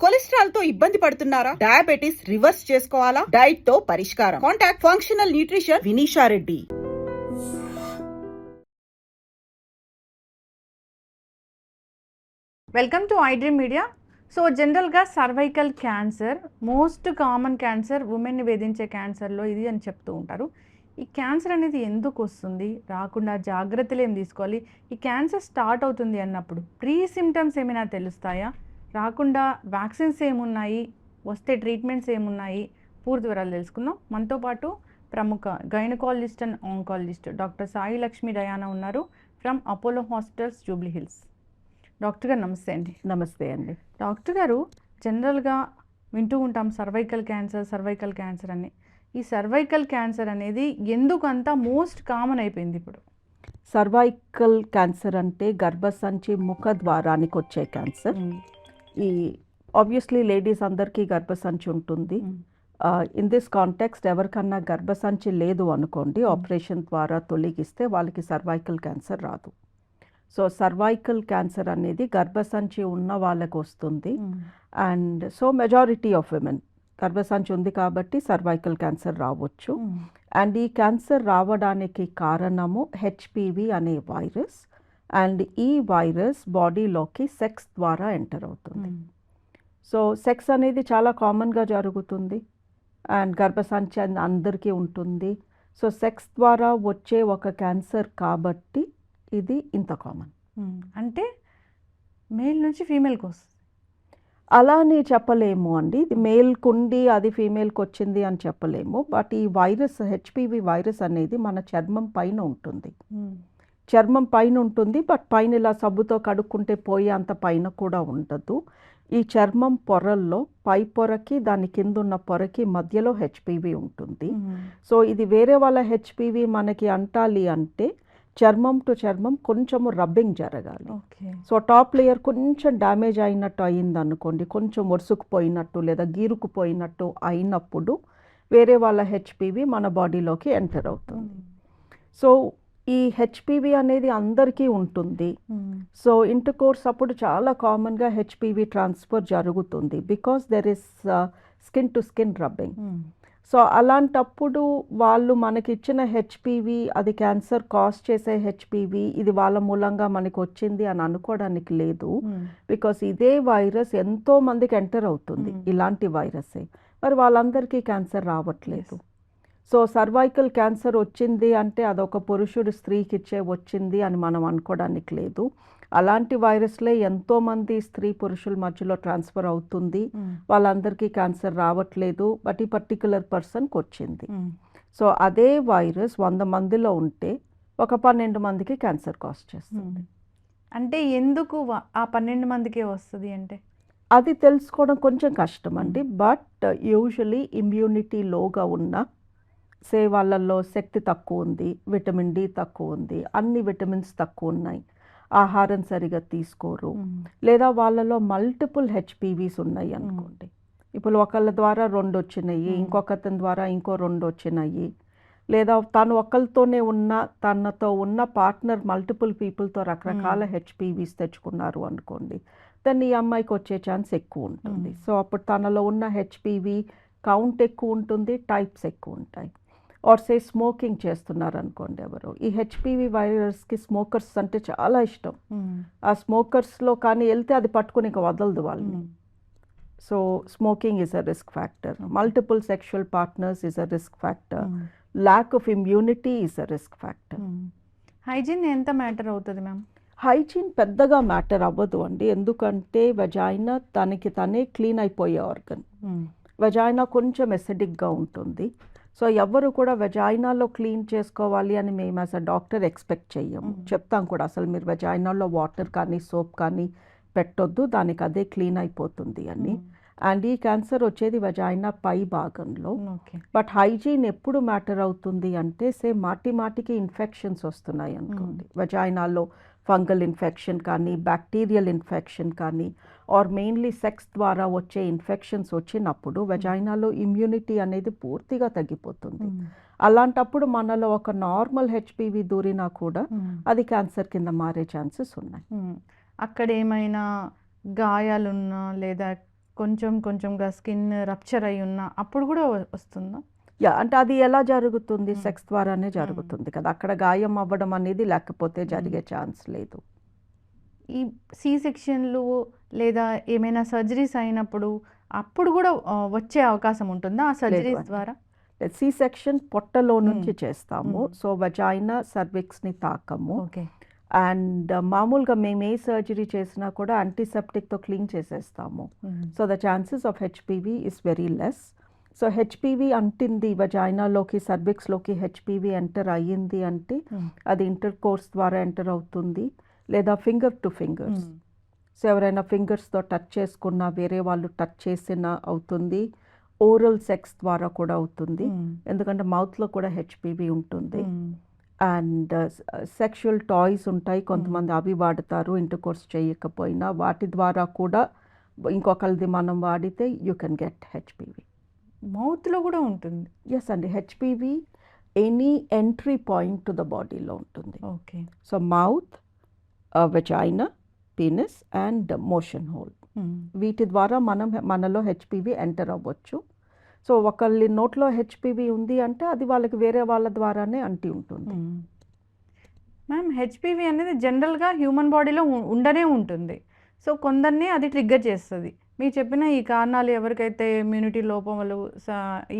Cholesterol తో ఇబ్బంది పడుతున్నారా? డయాబెటిస్ రివర్స్ చేసుకోవాలా? డైట్ తో పరిష్కారం. Contact functional nutrition Vinisha Reddy. Welcome to iDream media. So జనరల్గా cervical cancer most common cancer, ఉమెన్ని వేధించే క్యాన్సర్లో ఇది అని చెప్తూ ఉంటారు. ఈ క్యాన్సర్ అనేది ఎందుకు వస్తుంది, రాకుండా జాగ్రత్తలు ఏం తీసుకోవాలి, ఈ క్యాన్సర్ స్టార్ట్ అవుతుంది అన్నప్పుడు ప్రీ సిమ్టమ్స్ ఏమైనా తెలుస్తాయా, రాకుండా వ్యాక్సిన్స్ ఏమున్నాయి, వస్తే ట్రీట్మెంట్స్ ఏమున్నాయి, పూర్తి వివరాలు తెలుసుకుందాం. మనతో పాటు ప్రముఖ gynaecologist and oncologist doctor Sai Lakshmi Diana ఉన్నారు from Apollo Hospitals, Jubilee Hills. Doctor గారు నమస్తే అండి. నమస్తే అండి. డాక్టర్ గారు, జనరల్గా వింటూ ఉంటాం సర్వైకల్ క్యాన్సర్ అని. ఈ సర్వైకల్ క్యాన్సర్ అనేది ఎందుకు అంత మోస్ట్ కామన్ అయిపోయింది ఇప్పుడు? సర్వైకల్ క్యాన్సర్ అంటే గర్భసంచి ముఖ ద్వారానికి వచ్చే క్యాన్సర్. ఈ ఆబ్వియస్లీ లేడీస్ అందరికీ గర్భసంచి ఉంటుంది. ఇన్ దిస్ కాంటెక్స్ట్ ఎవరికన్నా గర్భసంచి లేదు అనుకోండి, ఆపరేషన్ ద్వారా తొలగిస్తే వాళ్ళకి సర్వైకల్ క్యాన్సర్ రాదు. సో సర్వైకల్ క్యాన్సర్ అనేది గర్భసంచి ఉన్న వాళ్ళకు వస్తుంది. And so majority of women గర్భసంచి ఉంది కాబట్టి సర్వైకల్ క్యాన్సర్ రావచ్చు. అండ్ ఈ క్యాన్సర్ రావడానికి కారణము హెచ్పివి అనే వైరస్. అండ్ ఈ వైరస్ బాడీలోకి సెక్స్ ద్వారా ఎంటర్ అవుతుంది. సో సెక్స్ అనేది చాలా కామన్గా జరుగుతుంది అండ్ గర్భసంచి అందరికీ ఉంటుంది. సో సెక్స్ ద్వారా వచ్చే ఒక క్యాన్సర్ కాబట్టి ఇది ఇంత కామన్. అంటే మేల్ నుంచి ఫీమేల్కి వస్తుంది అలా అని చెప్పలేము అండి. ఇది మేల్కి ఉండి అది ఫీమేల్కి వచ్చింది అని చెప్పలేము. బట్ ఈ వైరస్ హెచ్పివి వైరస్ అనేది మన చర్మం పైన ఉంటుంది. బట్ పైన ఇలా సబ్బుతో కడుక్కుంటే పోయే అంత పైన కూడా ఉండదు. ఈ చర్మం పొరల్లో పై పొరకి దాని కింద ఉన్న పొరకి మధ్యలో హెచ్పివి ఉంటుంది. సో ఇది వేరే వాళ్ళ హెచ్పివి మనకి అంటాలి అంటే చర్మం టు చర్మం కొంచెము రబ్బింగ్ జరగాలి. సో టాప్ లేయర్ కొంచెం డ్యామేజ్ అయినట్టు అయింది అనుకోండి, కొంచెం ఒరుసుకుపోయినట్టు లేదా గీరుకుపోయినట్టు అయినప్పుడు వేరే వాళ్ళ హెచ్పివి మన బాడీలోకి ఎంటర్ అవుతుంది. సో ఈ హెచ్పివి అనేది అందరికీ ఉంటుంది. సో ఇంటర్ కోర్స్ అప్పుడు చాలా కామన్గా హెచ్పివి ట్రాన్స్ఫర్ జరుగుతుంది because there is skin to skin rubbing. So అలాంటప్పుడు వాళ్ళు మనకి ఇచ్చిన హెచ్పివి అది క్యాన్సర్ కాజ్ చేసే హెచ్పివి, ఇది వాళ్ళ మూలంగా మనకి వచ్చింది అని అనుకోవడానికి లేదు. బికాస్ ఇదే వైరస్ ఎంతో మందికి ఎంటర్ అవుతుంది, ఇలాంటి వైరసే. మరి వాళ్ళందరికీ క్యాన్సర్ రావట్లేదు. సో సర్వైకల్ క్యాన్సర్ వచ్చింది అంటే అదొక పురుషుడు స్త్రీకి ఇచ్చే వచ్చింది అని మనం అనుకోవడానికి లేదు. అలాంటి వైరస్లే ఎంతోమంది స్త్రీ పురుషుల మధ్యలో ట్రాన్స్ఫర్ అవుతుంది. వాళ్ళందరికీ క్యాన్సర్ రావట్లేదు, బట్ ఈ పర్టికులర్ పర్సన్కి వచ్చింది. సో అదే వైరస్ 100 మందిలో ఉంటే ఒక 12 మందికి క్యాన్సర్ కాజ్ చేస్తుంది. అంటే ఎందుకు ఆ 12 మందికే వస్తుంది అంటే అది తెలుసుకోవడం కొంచెం కష్టం అండి. బట్ యూజువలీ ఇమ్యూనిటీ లోగా ఉన్న వాళ్ళల్లో శక్తి తక్కువ ఉంది, విటమిన్ డి తక్కువ ఉంది, అన్ని విటమిన్స్ తక్కువ ఉన్నాయి, ఆహారం సరిగా తీసుకోరు, లేదా వాళ్ళలో మల్టిపుల్ హెచ్పివిస్ ఉన్నాయి అనుకోండి. ఇప్పుడు ఒకళ్ళ ద్వారా 2 వచ్చినాయి, ఇంకొకతని ద్వారా ఇంకో 2 వచ్చినాయి, లేదా తను ఒకరితోనే తనతో ఉన్న పార్ట్నర్ మల్టిపుల్ పీపుల్తో రకరకాల హెచ్పివిస్ తెచ్చుకున్నారు అనుకోండి, దాన్ని ఈ అమ్మాయికి వచ్చే ఛాన్స్ ఎక్కువ ఉంటుంది. సో అప్పుడు తనలో ఉన్న హెచ్పివి కౌంట్ ఎక్కువ ఉంటుంది, టైప్స్ ఎక్కువ ఉంటాయి. ఆర్ స్మోకింగ్ చేస్తున్నారు అనుకోండి ఎవరు, ఈ హెచ్పివి వైరస్కి స్మోకర్స్ అంటే చాలా ఇష్టం. ఆ స్మోకర్స్లో కానీ వెళ్తే అది పట్టుకుని ఇక వదలదు వాళ్ళని. So smoking is a risk factor, multiple sexual partners is a risk factor, lack of immunity is a risk factor. Hygiene ఎంత మ్యాటర్ అవుతుంది మ్యామ్? హైజీన్ పెద్దగా మ్యాటర్ అవ్వదు అండి, ఎందుకంటే వెజైనా తనకి తనే క్లీన్ అయిపోయే ఆర్గన్. వెజైనా కొంచెం ఎసిడిక్గా ఉంటుంది. సో ఎవరు కూడా వెజైనాలో క్లీన్ చేసుకోవాలి అని మేము యాజ్ అ డాక్టర్ ఎక్స్పెక్ట్ చెయ్యము. చెప్తాం కూడా అసలు మీరు వెజైనాలో వాటర్ కానీ సోప్ కానీ పెట్టొద్దు, దానికి అదే క్లీన్ అయిపోతుంది అని. అండ్ ఈ క్యాన్సర్ వచ్చేది వెజైనా పై భాగంలో. బట్ హైజీన్ ఎప్పుడు మ్యాటర్ అవుతుంది అంటే మాటికి ఇన్ఫెక్షన్స్ వస్తున్నాయి అనుకోండి, వెజైనాలో ఫంగల్ ఇన్ఫెక్షన్ కానీ బ్యాక్టీరియల్ ఇన్ఫెక్షన్ కానీ ఆర్ మెయిన్లీ సెక్స్ ద్వారా వచ్చే ఇన్ఫెక్షన్స్ వచ్చినప్పుడు వెజైనాలో ఇమ్యూనిటీ అనేది పూర్తిగా తగ్గిపోతుంది. అలాంటప్పుడు మనలో ఒక నార్మల్ హెచ్పివి దూరినా కూడా అది క్యాన్సర్ కింద మారే ఛాన్సెస్ ఉన్నాయి. అక్కడ ఏమైనా గాయాలున్నా లేదా కొంచెం కొంచెంగా స్కిన్ రప్చర్ అయి ఉన్న అప్పుడు కూడా వస్తుందా? యా అంటే అది ఎలా జరుగుతుంది? మ్మ్. సెక్స్ ద్వారానే జరుగుతుంది కదా, అక్కడ గాయం అవ్వడం అనేది లేకపోతే జరిగే ఛాన్స్ లేదు. ఈ సి సెక్షన్లు లేదా ఏమైనా సర్జరీస్ అయినప్పుడు అప్పుడు కూడా వచ్చే అవకాశం ఉంటుందా ఆ సర్జరీస్ అండి. ద్వారా? సి సెక్షన్ పొట్టలో నుంచి మ్మ్. చేస్తాము. మ్మ్. సో వజైనా సర్విక్స్ని తాకము. ఓకే. అండ్ మామూలుగా మేము ఏ సర్జరీ చేసినా కూడా యాంటీసెప్టిక్తో క్లీన్ చేసేస్తాము. So the chances of HPV is very less. So HPV అంటింది వజైనాలోకి, సర్విక్స్లోకి హెచ్పివి ఎంటర్ అయ్యింది అంటే అది ఇంటర్ కోర్స్ ద్వారా ఎంటర్ అవుతుంది, లేదా ఫింగర్ టు ఫింగర్స్. సో ఎవరైనా ఫింగర్స్తో టచ్ చేసుకున్నా, వేరే వాళ్ళు టచ్ చేసినా అవుతుంది. ఓరల్ సెక్స్ ద్వారా కూడా అవుతుంది, ఎందుకంటే మౌత్లో కూడా హెచ్పివి ఉంటుంది. అండ్ సెక్షువల్ టాయ్స్ ఉంటాయి, కొంతమంది అవి వాడతారు ఇంటర్ కోర్స్ చేయకపోయినా, వాటి ద్వారా కూడా ఇంకొకరిది మనం వాడితే యూ కెన్ గెట్ హెచ్పివి. మౌత్లో కూడా ఉంటుంది? ఎస్ అండి, HPV any entry point to the బాడీలో ఉంటుంది. Okay. So mouth, vagina, penis and motion whole, వీటి ద్వారా మనలో హెచ్పివి ఎంటర్ అవ్వచ్చు. సో ఒకళ్ళ నోట్లో హెచ్పివి ఉంది అంటే అది వాళ్ళకి వేరే వాళ్ళ ద్వారానే అంటి ఉంటుంది. మ్యామ్, హెచ్పివి అనేది జనరల్గా హ్యూమన్ బాడీలో ఉండనే ఉంటుంది. సో కొందరిని అది ట్రిగ్గర్ చేస్తుంది. మీరు చెప్పిన ఈ కారణాలు ఎవరికైతే ఇమ్యూనిటీ లోపములు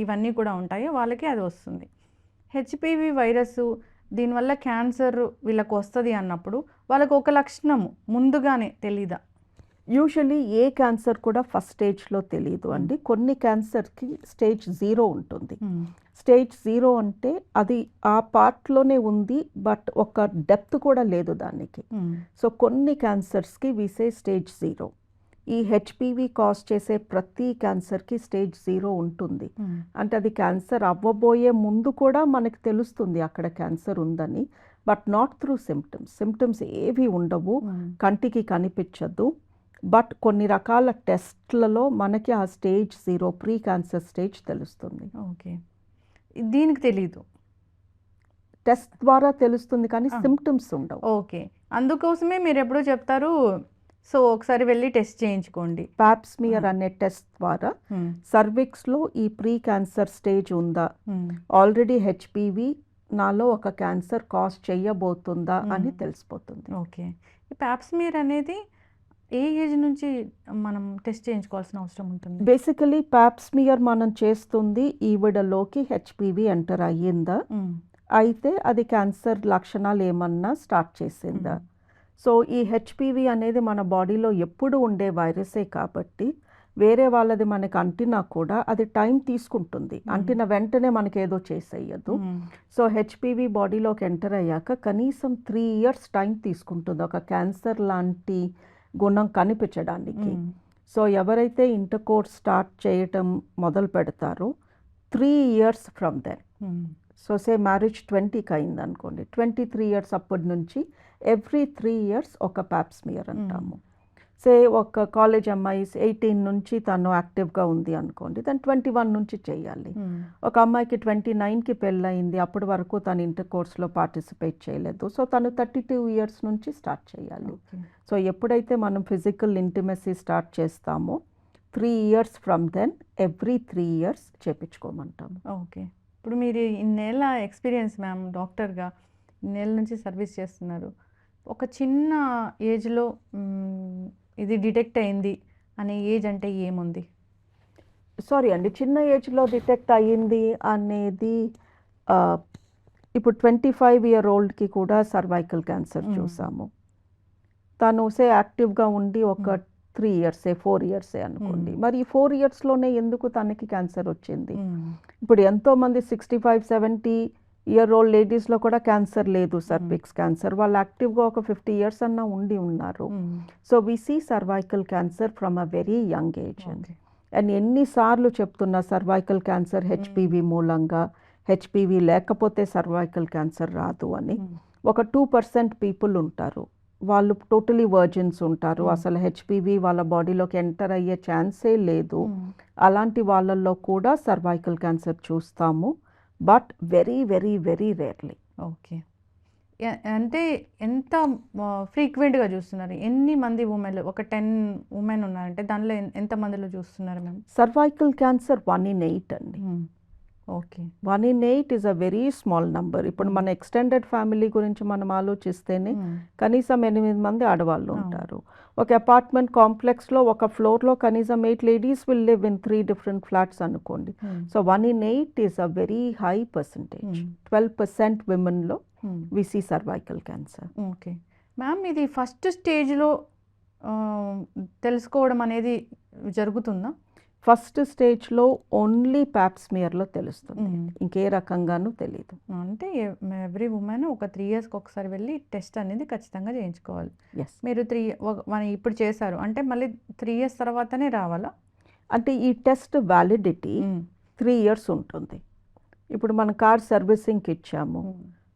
ఇవన్నీ కూడా ఉంటాయో వాళ్ళకి అది వస్తుంది. హెచ్పివి వైరస్ దీనివల్ల క్యాన్సర్ వీళ్ళకు వస్తుంది అన్నప్పుడు వాళ్ళకు ఒక లక్షణము ముందుగానే తెలీదా? యూజువలీ ఏ క్యాన్సర్ కూడా ఫస్ట్ స్టేజ్లో తెలియదు అండి. కొన్ని క్యాన్సర్కి స్టేజ్ 0 ఉంటుంది. స్టేజ్ 0 అంటే అది ఆ పార్ట్లోనే ఉంది, బట్ ఒక డెప్త్ కూడా లేదు దానికి. సో కొన్ని క్యాన్సర్స్కి వీసే స్టేజ్ 0. ఈ హెచ్పివి కాజ్ చేసే ప్రతి క్యాన్సర్కి స్టేజ్ 0 ఉంటుంది. అంటే అది క్యాన్సర్ అవ్వబోయే ముందు కూడా మనకి తెలుస్తుంది అక్కడ క్యాన్సర్ ఉందని, బట్ నాట్ త్రూ సిమ్టమ్స్ ఏవి ఉండవు, కంటికి కనిపించదు. బట్ కొన్ని రకాల టెస్ట్లలో మనకి ఆ స్టేజ్ 0 ప్రీ క్యాన్సర్ స్టేజ్ తెలుస్తుంది. ఓకే, దీనికి తెలీదు, టెస్ట్ ద్వారా తెలుస్తుంది కానీ సిమ్టమ్స్ ఉండవు. ఓకే, అందుకోసమే మీరు ఎప్పుడూ చెప్తారు సో ఒకసారి వెళ్ళి టెస్ట్ చేయించుకోండి. పాప్స్మియర్ అనే టెస్ట్ ద్వారా సర్విక్స్లో ఈ ప్రీ క్యాన్సర్ స్టేజ్ ఉందా, ఆల్రెడీ హెచ్పివి నాలో ఒక క్యాన్సర్ కాజ్ చేయబోతుందా అని తెలిసిపోతుంది. ఓకే, ఈ పాప్స్మియర్ అనేది ఏ ఏజ్ నుంచి మనం టెస్ట్ చేయించుకోవాల్సిన అవసరం ఉంటుంది? బేసికలీ పాప్స్మియర్ మనం చేస్తుంది ఈవిడలోకి హెచ్పివి ఎంటర్ అయ్యిందా, అయితే అది క్యాన్సర్ లక్షణాలు ఏమన్నా స్టార్ట్ చేసిందా. సో ఈ హెచ్పివి అనేది మన బాడీలో ఎప్పుడు ఉండే వైరసే కాబట్టి వేరే వాళ్ళది మనకి అంటినా కూడా అది టైం తీసుకుంటుంది, అంటిన వెంటనే మనకి ఏదో చేసేయదు. సో హెచ్పివి బాడీలోకి ఎంటర్ అయ్యాక కనీసం 3 years టైం తీసుకుంటుంది ఒక క్యాన్సర్ లాంటి గుణం కనిపించడానికి. సో ఎవరైతే ఇంటర్ కోర్స్ స్టార్ట్ చేయటం మొదలు పెడతారో 3 years from then, so say marriage 20కి అయింది అనుకోండి, 23 years అప్పటి నుంచి ఎవ్రీ 3 years ఒక పాప్స్మియర్ అంటాము. సే ఒక కాలేజ్ అమ్మాయి 18 నుంచి తను యాక్టివ్గా ఉంది అనుకోండి, తను 21 నుంచి చేయాలి. ఒక అమ్మాయికి 29కి పెళ్ళయింది, అప్పటి వరకు తను ఇంటర్ కోర్స్లో పార్టిసిపేట్ చేయలేదు, సో తను 32 years నుంచి స్టార్ట్ చేయాలి. సో ఎప్పుడైతే మనం ఫిజికల్ ఇంటిమసీ స్టార్ట్ చేస్తామో 3 years from then every 3 years చేపించుకోమంటాము. ఓకే, ఇప్పుడు మీరు ఇన్నేళ్ళ ఎక్స్పీరియన్స్ మ్యామ్, డాక్టర్గా ఇన్నేళ్ళ నుంచి సర్వీస్ చేస్తున్నారు, ఒక చిన్న ఏజ్లో ఇది డిటెక్ట్ అయింది అనే ఏజ్ అంటే ఏముంది? సారీ అండి, చిన్న ఏజ్లో డిటెక్ట్ అయ్యింది అనేది ఇప్పుడు 25 year oldకి కూడా సర్వైకల్ క్యాన్సర్ చూసాము. తను సే యాక్టివ్గా ఉండి ఒక 3 years 4 years అనుకోండి, మరి ఈ 4 yearsలోనే ఎందుకు తనకి క్యాన్సర్ వచ్చింది? ఇప్పుడు ఎంతోమంది 65-70 year old లేడీస్లో కూడా క్యాన్సర్ లేదు, సర్విక్స్ క్యాన్సర్, వాళ్ళు యాక్టివ్గా ఒక 50 years అన్నా ఉండి ఉన్నారు. So we see cervical cancer from a very young age. And ఎన్నిసార్లు చెప్తున్నా సర్వైకల్ క్యాన్సర్ హెచ్పివి మూలంగా, హెచ్పివి లేకపోతే సర్వైకల్ క్యాన్సర్ రాదు అని. ఒక 2% పీపుల్ ఉంటారు, వాళ్ళు టోటలీ వర్జిన్స్ ఉంటారు, అసలు హెచ్పివి వాళ్ళ బాడీలోకి ఎంటర్ అయ్యే ఛాన్సే లేదు. అలాంటి వాళ్ళల్లో కూడా సర్వైకల్ క్యాన్సర్ చూస్తాము, but very very very rarely. Okay, అంటే ఎంత ఫ్రీక్వెంట్గా చూస్తున్నారు? ఎన్ని మంది ఉమెన్, ఒక 10 ఉమెన్ ఉన్నారంటే దానిలో ఎంత మందిలో చూస్తున్నారు మ్యామ్? సర్వైకల్ క్యాన్సర్ 1 in 8 అండి. Okay. 1 in 8 is a very small number. ఇప్పుడు మన ఎక్స్టెండెడ్ ఫ్యామిలీ గురించి మనం ఆలోచిస్తేనే కనీసం 8 మంది ఆడవాళ్ళు ఉంటారు. ఒక అపార్ట్మెంట్ కాంప్లెక్స్లో ఒక ఫ్లోర్లో కనీసం 8 ladies will live in 3 different flats అనుకోండి. So 1 in 8 is a very high percentage. 12% విమెన్లో we see cervical cancer. Okay ma'am, ఇది ఫస్ట్ స్టేజ్లో తెలుసుకోవడం అనేది జరుగుతుందా? ఫస్ట్ స్టేజ్లో ఓన్లీ ప్యాప్స్మియర్లో తెలుస్తుంది, ఇంకే రకంగానూ తెలియదు. అంటే ఎవ్రీ ఉమెన్ ఒక 3 yearsకి ఒకసారి వెళ్ళి టెస్ట్ అనేది ఖచ్చితంగా చేయించుకోవాలి. ఎస్. మీరు ఇప్పుడు చేశారు అంటే మళ్ళీ 3 years తర్వాతనే రావాలా? అంటే ఈ టెస్ట్ వ్యాలిడిటీ 3 years ఉంటుంది. ఇప్పుడు మన కార్ సర్వీసింగ్కి ఇచ్చాము,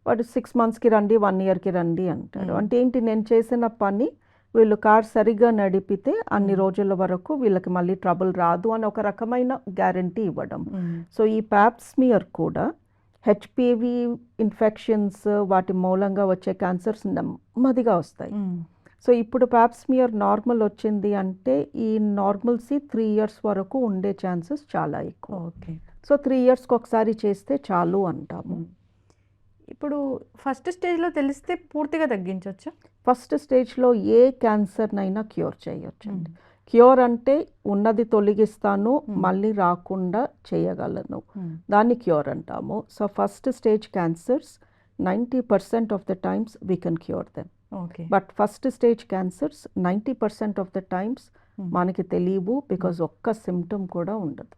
వాడు 6 monthsకి రండి, 1 yearకి రండి అంటాడు. అంటే ఏంటి, నేను చేసిన పని వీళ్ళు కార్ సరిగ్గా నడిపితే అన్ని రోజుల వరకు వీళ్ళకి మళ్ళీ ట్రబుల్ రాదు అని ఒక రకమైన గ్యారంటీ ఇవ్వడం. సో ఈ ప్యాప్స్మియర్ కూడా హెచ్పివి ఇన్ఫెక్షన్స్ వాటి మూలంగా వచ్చే క్యాన్సర్స్ నెమ్మదిగా వస్తాయి. సో ఇప్పుడు ప్యాప్స్మియర్ నార్మల్ వచ్చింది అంటే ఈ నార్మల్సీ 3 years వరకు ఉండే ఛాన్సెస్ చాలా ఎక్కువ. ఓకే. సో 3 yearsకి ఒకసారి చేస్తే చాలు అంటాము. ఇప్పుడు ఫస్ట్ స్టేజ్లో తెలిస్తే పూర్తిగా తగ్గించవచ్చా? ఫస్ట్ స్టేజ్లో ఏ క్యాన్సర్నైనా క్యూర్ చేయొచ్చండి. క్యూర్ అంటే ఉన్నది తొలగిస్తాను, మళ్ళీ రాకుండా చేయగలను, దాన్ని క్యూర్ అంటాము. So first stage cancers 90% of the times we can cure them. Okay. But first stage cancers 90% of the times మనకి తెలియవు, బికాజ్ ఒక్క సిమ్టమ్ కూడా ఉండదు.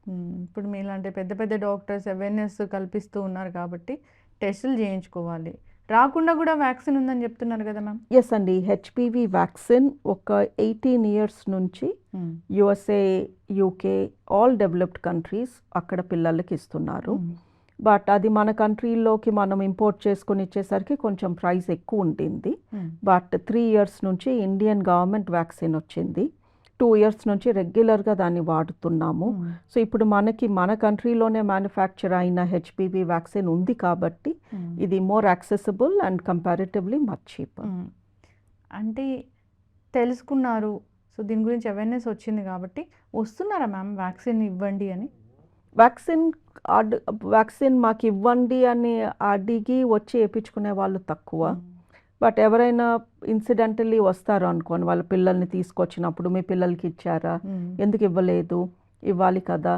ఇప్పుడు మీలాంటి పెద్ద పెద్ద డాక్టర్స్ అవేర్నెస్ కల్పిస్తూ ఉన్నారు కాబట్టి టెస్టులు చేయించుకోవాలి. రాకుండా కూడా వ్యాక్సిన్ ఉందని చెప్తున్నారు కదా మ్యామ్? ఎస్ అండి, హెచ్పివి వ్యాక్సిన్ ఒక 18 years నుంచి USA, UK, all developed countries అక్కడ పిల్లలకి ఇస్తున్నారు. బట్ అది మన కంట్రీలోకి మనం ఇంపోర్ట్ చేసుకుని ఇచ్చేసరికి కొంచెం ప్రైస్ ఎక్కువ ఉంటుంది. బట్ 3 years నుంచి ఇండియన్ గవర్నమెంట్ వ్యాక్సిన్ వచ్చింది. 2 years నుంచి రెగ్యులర్గా దాన్ని వాడుతున్నాము. సో ఇప్పుడు మనకి మన కంట్రీలోనే మ్యానుఫ్యాక్చర్ అయిన హెచ్పివి వ్యాక్సిన్ ఉంది కాబట్టి ఇది more accessible and comparatively much cheaper. అంటే తెలుసుకున్నారు, సో దీని గురించి అవేర్నెస్ వచ్చింది కాబట్టి వస్తున్నారా మ్యామ్ వ్యాక్సిన్ ఇవ్వండి అని? వ్యాక్సిన్ మాకు ఇవ్వండి అని అడిగి వచ్చి వేయించుకునే వాళ్ళు తక్కువ. బట్ ఎవరైనా ఇన్సిడెంటల్లీ వస్తారు అనుకోండి, వాళ్ళ పిల్లల్ని తీసుకొచ్చినప్పుడు మీ పిల్లలకి ఇచ్చారా, ఎందుకు ఇవ్వలేదు, ఇవ్వాలి కదా,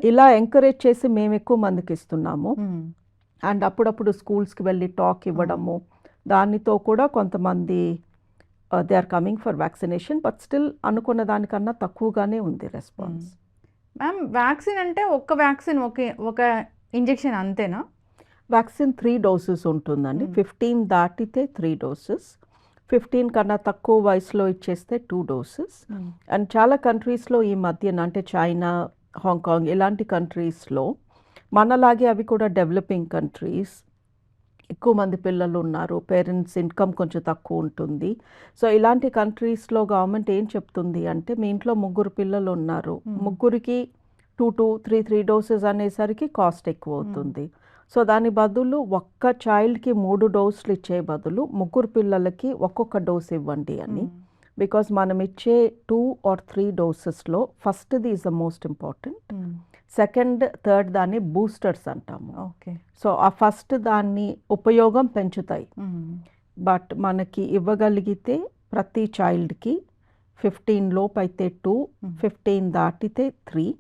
ఇలా ఎంకరేజ్ చేసి మేము ఎక్కువ మందికి ఇస్తున్నాము. అండ్ అప్పుడప్పుడు స్కూల్స్కి వెళ్ళి టాక్ ఇవ్వడము, దానితో కూడా కొంతమంది they are coming for vaccination. But still అనుకున్న దానికన్నా తక్కువగానే ఉంది రెస్పాన్స్. మ్యామ్ వ్యాక్సిన్ అంటే ఒక్క వ్యాక్సిన్ ఒక ఇంజెక్షన్ అంతేనా? వ్యాక్సిన్ 3 doses ఉంటుందండి. 15 దాటితే 3 doses, 15 కన్నా తక్కువ వయసులో ఇచ్చేస్తే 2 doses. అండ్ చాలా కంట్రీస్లో ఈ మధ్యన అంటే చైనా, హాంకాంగ్ ఇలాంటి కంట్రీస్లో మనలాగే అవి కూడా డెవలపింగ్ కంట్రీస్, ఎక్కువ మంది పిల్లలు ఉన్నారు, పేరెంట్స్ ఇన్కమ్ కొంచెం తక్కువ ఉంటుంది. సో ఇలాంటి కంట్రీస్లో గవర్నమెంట్ ఏం చెప్తుంది అంటే, మీ ఇంట్లో 3 పిల్లలు ఉన్నారు, ముగ్గురికి 2-3 doses అనేసరికి కాస్ట్ ఎక్కువ అవుతుంది. సో దాని బదులు ఒక్క చైల్డ్కి 3 doses ఇచ్చే బదులు 3 పిల్లలకి ఒక్కొక్క డోస్ ఇవ్వండి అని. బికాజ్ మనం ఇచ్చే 2 or 3 dosesలో ఫస్ట్ది is the most important, second, third దాన్ని బూస్టర్స్ అంటాము. ఓకే. సో ఆ ఫస్ట్ దాన్ని ఉపయోగం పెంచుతాయి. బట్ మనకి ఇవ్వగలిగితే ప్రతి చైల్డ్కి 15 లోపు అయితే 2, 15 దాటితే 3.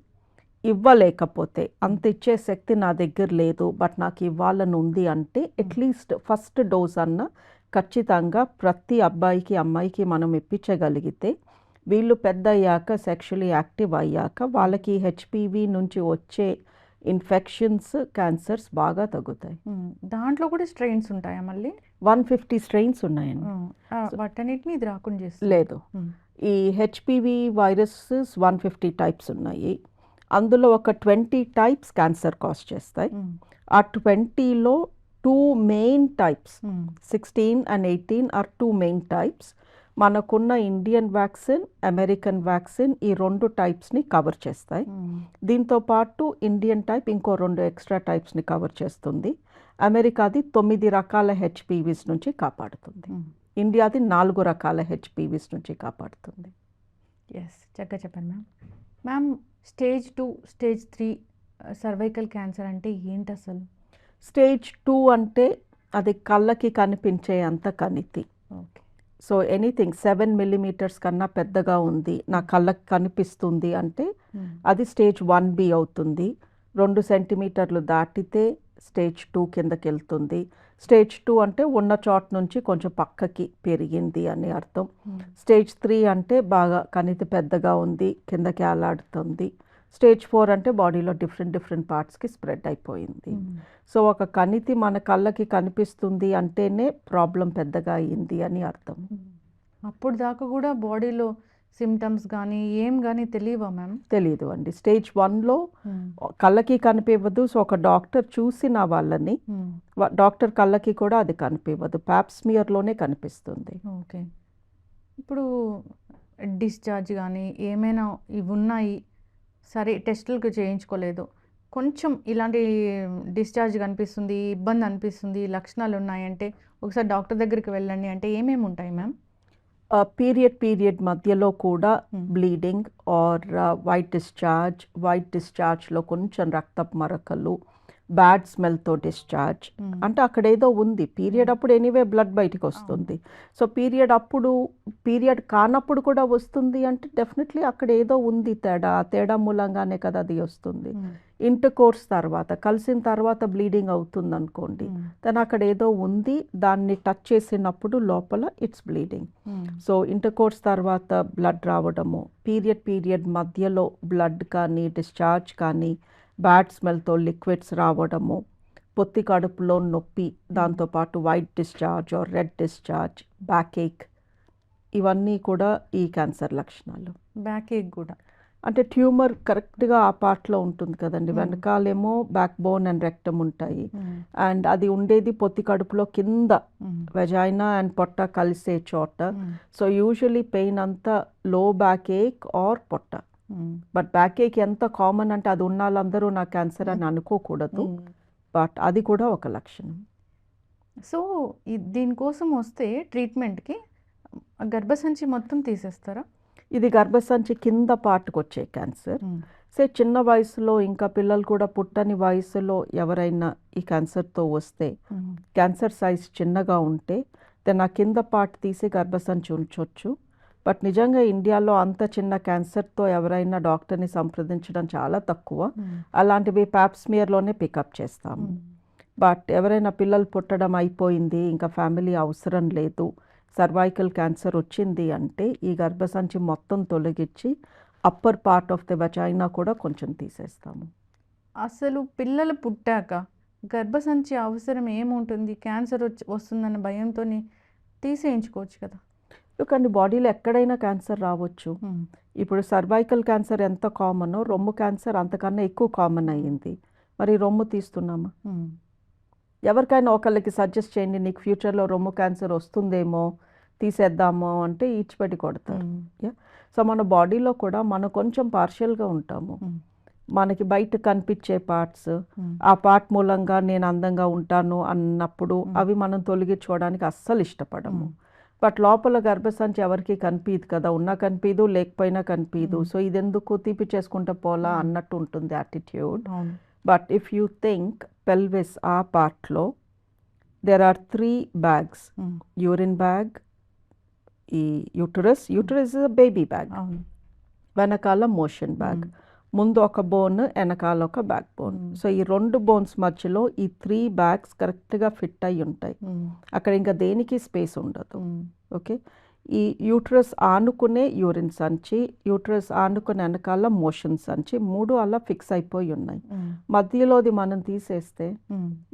ఇవ్వలేకపోతే అంత ఇచ్చే శక్తి నా దగ్గర లేదు బట్ నాకు ఇవ్వాలని ఉంది అంటే అట్లీస్ట్ ఫస్ట్ డోస్ అన్న ఖచ్చితంగా ప్రతి అబ్బాయికి అమ్మాయికి మనం ఇప్పించగలిగితే వీళ్ళు పెద్ద అయ్యాక సెక్షువల్లీ యాక్టివ్ అయ్యాక వాళ్ళకి హెచ్పివి నుంచి వచ్చే ఇన్ఫెక్షన్స్, క్యాన్సర్స్ బాగా తగ్గుతాయి. దాంట్లో కూడా స్ట్రెయిన్స్ ఉంటాయా మళ్ళీ? 150 strains ఉన్నాయండి. వాటన్నిటిని ఇది రాకుండా చేస్తుంది? లేదు, ఈ హెచ్పివి వైరసెస్ 150 types ఉన్నాయి. అందులో ఒక 20 types క్యాన్సర్ కాజ్ చేస్తాయి. ఆ 20లో 2 main types, 16 and 18 are 2 main types. మనకున్న ఇండియన్ వ్యాక్సిన్, అమెరికన్ వ్యాక్సిన్ ఈ 2 టైప్స్ని కవర్ చేస్తాయి. దీంతో పాటు ఇండియన్ టైప్ ఇంకో 2 ఎక్స్ట్రా టైప్స్ని కవర్ చేస్తుంది. అమెరికాది 9 రకాల హెచ్పివిస్ నుంచి కాపాడుతుంది. ఇండియాది 4 రకాల హెచ్పివిస్ నుంచి కాపాడుతుంది. ఎస్, చక్కగా చెప్పండి ma'am. Ma'am, stage 2, stage 3 cervical cancer అంటే ఏంటి అసలు? స్టేజ్ 2 అంటే అది కళ్ళకి కనిపించే అంత కణితి. ఓకే. సో ఎనీథింగ్ 7 millimeters కన్నా పెద్దగా ఉంది, నా కళ్ళకి కనిపిస్తుంది అంటే అది స్టేజ్ 1B అవుతుంది. 2 సెంటీమీటర్లు దాటితే స్టేజ్ 2 కిందకి వెళ్తుంది. స్టేజ్ 2 అంటే ఉన్న చోట నుంచి కొంచెం పక్కకి పెరిగింది అని అర్థం. స్టేజ్ 3 అంటే బాగా కణితి పెద్దగా ఉంది, కిందకి ఆలాడుతుంది. స్టేజ్ 4 అంటే బాడీలో డిఫరెంట్ పార్ట్స్కి స్ప్రెడ్ అయిపోయింది. సో ఒక కణితి మన కళ్ళకి కనిపిస్తుంది అంటేనే ప్రాబ్లం పెద్దగా అయింది అని అర్థం. అప్పుడు దాకా కూడా బాడీలో సిమ్టమ్స్ కానీ ఏం కానీ తెలియవా మ్యామ్? తెలీదు అండి. స్టేజ్ 1లో కళ్ళకి కనిపించదు. సో ఒక డాక్టర్ చూసిన వాళ్ళని డాక్టర్ కళ్ళకి కూడా అది కనిపించదు, ప్యాప్స్మియర్లోనే కనిపిస్తుంది. ఓకే. ఇప్పుడు డిశ్చార్జ్ కానీ ఏమైనా ఇవి ఉన్నాయి, సరే టెస్టులకు చేయించుకోలేదు, కొంచెం ఇలాంటి డిశ్చార్జ్ కనిపిస్తుంది, ఇబ్బంది అనిపిస్తుంది, లక్షణాలు ఉన్నాయంటే ఒకసారి డాక్టర్ దగ్గరికి వెళ్ళండి అంటే ఏమేమి ఉంటాయి మ్యామ్? పీరియడ్ మధ్యలో కూడా బ్లీడింగ్ ఆర్ వైట్ డిశ్చార్జ్లో కొంచెం రక్తపు మరకలు, బ్యాడ్ స్మెల్తో డిశ్చార్జ్ అంటే అక్కడ ఏదో ఉంది. పీరియడ్ అప్పుడు ఎనీవే బ్లడ్ బయటికి వస్తుంది. సో పీరియడ్ కానప్పుడు కూడా వస్తుంది అంటే డెఫినెట్లీ అక్కడ ఏదో ఉంది, తేడా మూలంగానే కదా అది వస్తుంది. ఇంటర్ కోర్స్ తర్వాత కలిసిన తర్వాత బ్లీడింగ్ అవుతుంది అనుకోండి, దాని అక్కడ ఏదో ఉంది, దాన్ని టచ్ చేసినప్పుడు లోపల it's bleeding. So intercourse తర్వాత బ్లడ్ రావడము, పీరియడ్ మధ్యలో బ్లడ్ కానీ డిశ్చార్జ్ కానీ, బ్యాడ్ స్మెల్తో లిక్విడ్స్ రావడము, పొత్తి కడుపులో నొప్పి, దాంతోపాటు white discharge or red discharge, backache, ఇవన్నీ కూడా ఈ క్యాన్సర్ లక్షణాలు. బ్యాక్ ఏక్ కూడా అంటే ట్యూమర్ కరెక్ట్గా ఆ పార్ట్లో ఉంటుంది కదండి, వెనకాలేమో బ్యాక్ బోన్ అండ్ రెక్టమ్ ఉంటాయి, అండ్ అది ఉండేది పొత్తి కడుపులో కింద వెజైనా అండ్ పొట్ట కలిసే చోట. సో యూజువలీ పెయిన్ అంతా లో బ్యాక్ ఏక్ ఆర్ పొట్ట. బట్ బ్యాక్ ఏక్ ఎంత కామన్ అంటే అది ఉన్న వాళ్ళందరూ నా క్యాన్సర్ అని అనుకోకూడదు, బట్ అది కూడా ఒక లక్షణం. సో దీనికోసం వస్తే ట్రీట్మెంట్కి గర్భసంచి మొత్తం తీసేస్తారా? ఇది గర్భసంచి కింద పార్ట్కి వచ్చే క్యాన్సర్. చిన్న వయసులో ఇంకా పిల్లలు కూడా పుట్టని వయసులో ఎవరైనా ఈ క్యాన్సర్తో వస్తే, క్యాన్సర్ సైజ్ చిన్నగా ఉంటే దెన్ ఆ కింద పార్ట్ తీసి గర్భసంచి ఉంచవచ్చు. బట్ నిజంగా ఇండియాలో అంత చిన్న క్యాన్సర్తో ఎవరైనా డాక్టర్ని సంప్రదించడం చాలా తక్కువ. అలాంటివి ప్యాప్స్మియర్లోనే పికప్ చేస్తాము. బట్ ఎవరైనా పిల్లలు పుట్టడం అయిపోయింది, ఇంకా ఫ్యామిలీ అవసరం లేదు, సర్వైకల్ క్యాన్సర్ వచ్చింది అంటే ఈ గర్భసంచి మొత్తం తొలగించి అప్పర్ పార్ట్ ఆఫ్ ది వజైనా కూడా కొంచెం తీసేస్తాము. అసలు పిల్లలు పుట్టాక గర్భసంచి అవసరం ఏముంటుంది? క్యాన్సర్ వస్తుందన్న భయంతో తీసేయించుకోవచ్చు కదా. కానీ బాడీలో ఎక్కడైనా క్యాన్సర్ రావచ్చు. ఇప్పుడు సర్వైకల్ క్యాన్సర్ ఎంత కామనో రొమ్ము క్యాన్సర్ అంతకన్నా ఎక్కువ కామన్ అయ్యింది. మరి రొమ్ము తీస్తున్నామా? ఎవరికైనా ఒకళ్ళకి సజెస్ట్ చేయండి, నీకు ఫ్యూచర్లో రొమ్ము క్యాన్సర్ వస్తుందేమో తీసేద్దాము అంటే ఈడ్చిపెట్టి కొడతారు. సో మన బాడీలో కూడా మనం కొంచెం పార్షియల్గా ఉంటాము. మనకి బయట కనిపించే పార్ట్స్, ఆ పార్ట్ మూలంగా నేను అందంగా ఉంటాను అన్నప్పుడు అవి మనం తొలగించుకోవడానికి అస్సలు ఇష్టపడము. బట్ లోపల గర్భసంచి ఎవరికి కనిపించదు కదా, ఉన్నా కనిపించదు, లేకపోయినా కనిపించదు. సో ఇది ఎందుకు తీపి చేసుకుంటే పోలా అన్నట్టు ఉంటుంది attitude. But if you think pelvis ఆ పార్ట్లో there are 3 bags, urine bag, ఈ యూటరస్ ఇస్ బేబీ బ్యాగ్, వెనకాల మోషన్ బ్యాగ్, ముందు ఒక బోన్ వెనకాల ఒక బ్యాక్ బోన్. సో ఈ 2 బోన్స్ మధ్యలో ఈ 3 bags కరెక్ట్గా ఫిట్ అయి ఉంటాయి. అక్కడ ఇంకా దేనికి స్పేస్ ఉండదు. ఓకే, ఈ యూటరస్ ఆనుకునే యూరిన్ సంచి, యూటరస్ ఆనుకునే వెనకాల మోషన్ సంచి, 3 అలా ఫిక్స్ అయిపోయి ఉన్నాయి. మధ్యలోది మనం తీసేస్తే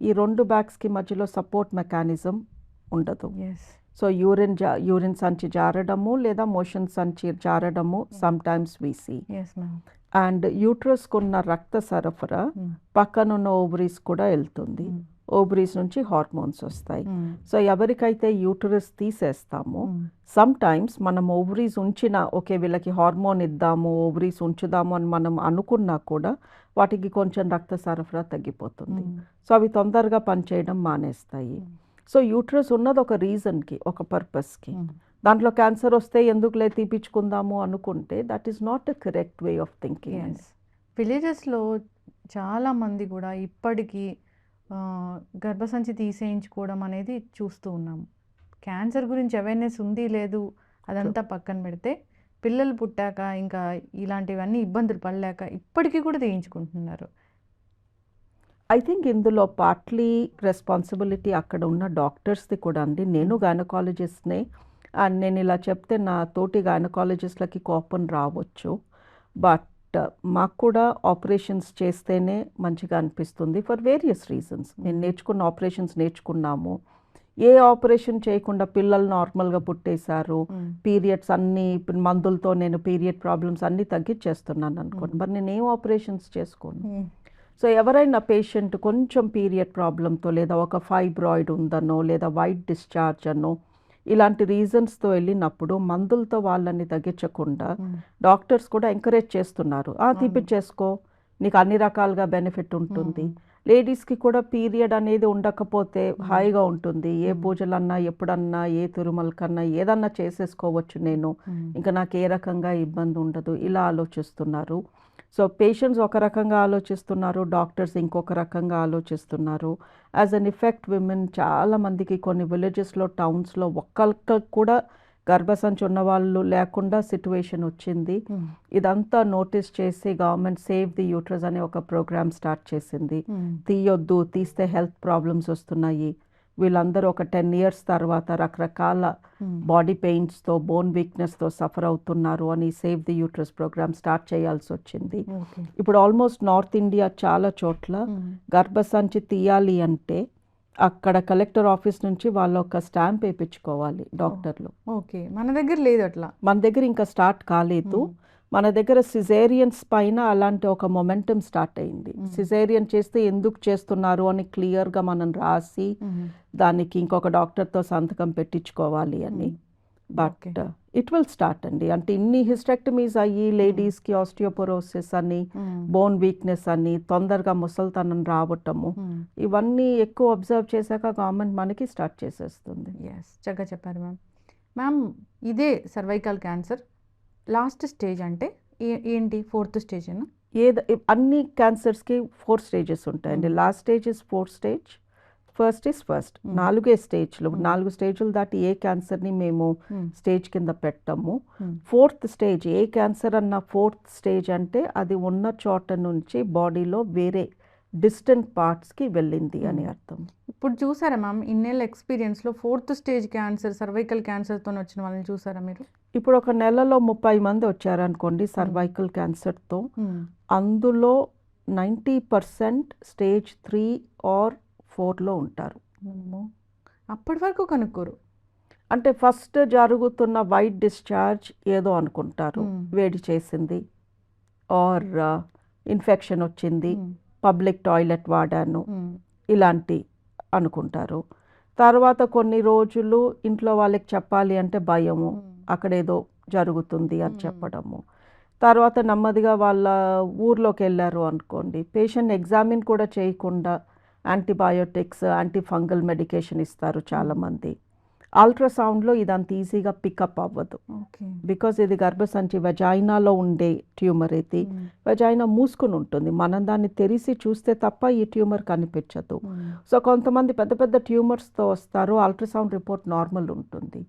ఈ 2 bagsకి మధ్యలో సపోర్ట్ మెకానిజం ఉండదు. సో యూరిన్ సంచి జారడము లేదా మోషన్ సంచి జారడము sometimes we see. And యూట్రస్కున్న రక్త సరఫరా పక్కనున్న ఓవరీస్ కూడా వెళ్తుంది. ఓవరీస్ నుంచి హార్మోన్స్ వస్తాయి. సో ఎవరికైతే యూటరస్ తీసేస్తామో సమ్ టైమ్స్ మనం ఓవరీస్ ఉంచిన ఓకే వీళ్ళకి హార్మోన్ ఇద్దాము ఓవరీస్ ఉంచుదాము అని మనం అనుకున్నా కూడా వాటికి కొంచెం రక్త సరఫరా తగ్గిపోతుంది. సో అవి తొందరగా పనిచేయడం మానేస్తాయి. సో యూటరస్ ఉన్నది ఒక రీజన్కి, ఒక పర్పస్కి. దాంట్లో క్యాన్సర్ వస్తే ఎందుకులే తీపించుకుందాము అనుకుంటే that is not a correct way of thinking. విలేజెస్లో చాలామంది కూడా ఇప్పటికీ గర్భసంచి తీసేయించుకోవడం అనేది చూస్తూ ఉన్నాము. క్యాన్సర్ గురించి అవేర్నెస్ ఉంది లేదు అదంతా పక్కన పెడితే పిల్లలు పుట్టాక ఇంకా ఇలాంటివన్నీ ఇబ్బందులు పడలేక ఇప్పటికీ కూడా తీయించుకుంటున్నారు. ఐ థింక్ ఇందులో పార్ట్లీ రెస్పాన్సిబిలిటీ అక్కడ ఉన్న డాక్టర్స్ది కూడా అండి. నేను గైనకాలజిస్ట్నే అండ్ నేను ఇలా చెప్తే నా తోటి గైనకాలజిస్ట్లకి కోపం రావచ్చు. బట్ మాకు కూడా ఆపరేషన్స్ చేస్తేనే మంచిగా అనిపిస్తుంది ఫర్ వేరియస్ రీజన్స్. నేను నేర్చుకున్న ఆపరేషన్స్ నేర్చుకున్నాము. ఏ ఆపరేషన్ చేయకుండా పిల్లలు నార్మల్గా పుట్టేశారు, పీరియడ్స్ అన్నీ మందులతో నేను పీరియడ్ ప్రాబ్లమ్స్ అన్నీ తగ్గించేస్తున్నాను అనుకోండి, మరి నేను ఏం ఆపరేషన్స్ చేసుకోను. సో ఎవరైనా పేషెంట్ కొంచెం పీరియడ్ ప్రాబ్లంతో లేదా ఒక ఫైబ్రాయిడ్ ఉందనో లేదా వైట్ డిశ్చార్జ్ అనో ఇలాంటి రీజన్స్తో వెళ్ళినప్పుడు మందులతో వాళ్ళని తగ్గించకుండా డాక్టర్స్ కూడా ఎంకరేజ్ చేస్తున్నారు. తీపిచ్చేసుకో, నీకు అన్ని రకాలుగా బెనిఫిట్ ఉంటుంది. లేడీస్కి కూడా పీరియడ్ అనేది ఉండకపోతే హాయిగా ఉంటుంది. ఏ పూజలన్నా ఎప్పుడన్నా ఏ తిరుమలకన్నా ఏదన్నా చేసేసుకోవచ్చు నేను, ఇంకా నాకు ఏ రకంగా ఇబ్బంది ఉండదు, ఇలా ఆలోచిస్తున్నారు. సో పేషెంట్స్ ఒక రకంగా ఆలోచిస్తున్నారు, డాక్టర్స్ ఇంకొక రకంగా ఆలోచిస్తున్నారు. యాజ్ అన్ ఎఫెక్ట్ విమెన్ చాలామందికి కొన్ని విలేజెస్లో టౌన్స్లో ఒక్కరికి కూడా గర్భసంచి ఉన్న వాళ్ళు లేకుండా సిట్యువేషన్ వచ్చింది. ఇదంతా నోటీస్ చేసి గవర్నమెంట్ సేవ్ ది యూట్రస్ అనే ఒక ప్రోగ్రామ్ స్టార్ట్ చేసింది. తీయొద్దు, తీస్తే హెల్త్ ప్రాబ్లమ్స్ వస్తున్నాయి. వీళ్ళందరూ ఒక 10 years తర్వాత రకరకాల బాడీ పెయిన్స్తో బోన్ వీక్నెస్తో సఫర్ అవుతున్నారు అని save the uterus program start చేయాల్సి వచ్చింది. ఇప్పుడు ఆల్మోస్ట్ నార్త్ ఇండియా చాలా చోట్ల గర్భసంచి తీయాలి అంటే అక్కడ కలెక్టర్ ఆఫీస్ నుంచి వాళ్ళు ఒక స్టాంప్ వేయించుకోవాలి డాక్టర్లు. ఓకే, మన దగ్గర లేదు అట్లా. మన దగ్గర ఇంకా స్టార్ట్ కాలేదు. మన దగ్గర సిజేరియన్స్ పైన అలాంటి ఒక మొమెంటం స్టార్ట్ అయింది. సిజేరియన్ చేస్తే ఎందుకు చేస్తున్నారు అని క్లియర్గా మనం రాసి దానికి ఇంకొక డాక్టర్తో సంతకం పెట్టించుకోవాలి అని. బట్ ఇట్ విల్ స్టార్ట్ అండి. అంటే ఇన్ని హిస్టెక్టమీస్ అయ్యి లేడీస్కి ఆస్టియోపోరోసిస్ అని బోన్ వీక్నెస్ అని తొందరగా ముసల్తనం రావటము ఇవన్నీ ఎక్కువ అబ్జర్వ్ చేశాక గవర్నమెంట్ మనకి స్టార్ట్ చేసేస్తుంది. ఎస్, చక్కగా చెప్పారు మ్యామ్. ఇదే సర్వైకల్ క్యాన్సర్ లాస్ట్ స్టేజ్ అంటే ఏంటి? 4th స్టేజ్ అయినా అన్ని క్యాన్సర్స్కి 4 stages ఉంటాయండి. Last stage is 4th stage, first is first. 4 స్టేజ్లు, 4 స్టేజ్లు దాటి ఏ క్యాన్సర్ని మేము స్టేజ్ కింద పెట్టాము. 4th stage ఏ క్యాన్సర్ అన్న 4th stage అంటే అది ఉన్న చోట నుంచి బాడీలో వేరే డిస్టెంట్ పార్ట్స్కి వెళ్ళింది అని అర్థం. ఇప్పుడు చూసారా మ్యామ్, ఇన్నేళ్ళ ఎక్స్పీరియన్స్లో 4th stage క్యాన్సర్, సర్వైకల్ క్యాన్సర్తో వచ్చిన వాళ్ళని చూసారా మీరు? ఇప్పుడు ఒక నెలలో 30 మంది వచ్చారనుకోండి సర్వైకల్ క్యాన్సర్తో. అందులో 90% స్టేజ్ 3 or 4లో ఉంటారు. అప్పటి వరకు కనుక్కోరు. అంటే ఫస్ట్ జరుగుతున్న వైట్ డిశ్చార్జ్ ఏదో అనుకుంటారు, వేడి చేసింది ఆర్ ఇన్ఫెక్షన్ వచ్చింది, పబ్లిక్ టాయిలెట్ వాడాను, ఇలాంటి అనుకుంటారు. తర్వాత కొన్ని రోజులు ఇంట్లో వాళ్ళకి చెప్పాలి అంటే భయము, అక్కడేదో జరుగుతుంది అని చెప్పడము. తర్వాత నెమ్మదిగా వాళ్ళ ఊర్లోకి వెళ్ళారు అనుకోండి, పేషెంట్ ఎగ్జామిన్ కూడా చేయకుండా యాంటీబయోటిక్స్, యాంటీ ఫంగల్ మెడికేషన్ ఇస్తారు చాలామంది. అల్ట్రాసౌండ్లో ఇది అంత ఈజీగా పికప్ అవ్వదు. బికాజ్ ఇది గర్భసంచి వెజైనాలో ఉండే ట్యూమర్. ఇది వెజైనా మూసుకుని ఉంటుంది, మనం దాన్ని తెరిచి చూస్తే తప్ప ఈ ట్యూమర్ కనిపించదు. సో కొంతమంది పెద్ద పెద్ద ట్యూమర్స్తో వస్తారు, అల్ట్రాసౌండ్ రిపోర్ట్ నార్మల్ ఉంటుంది.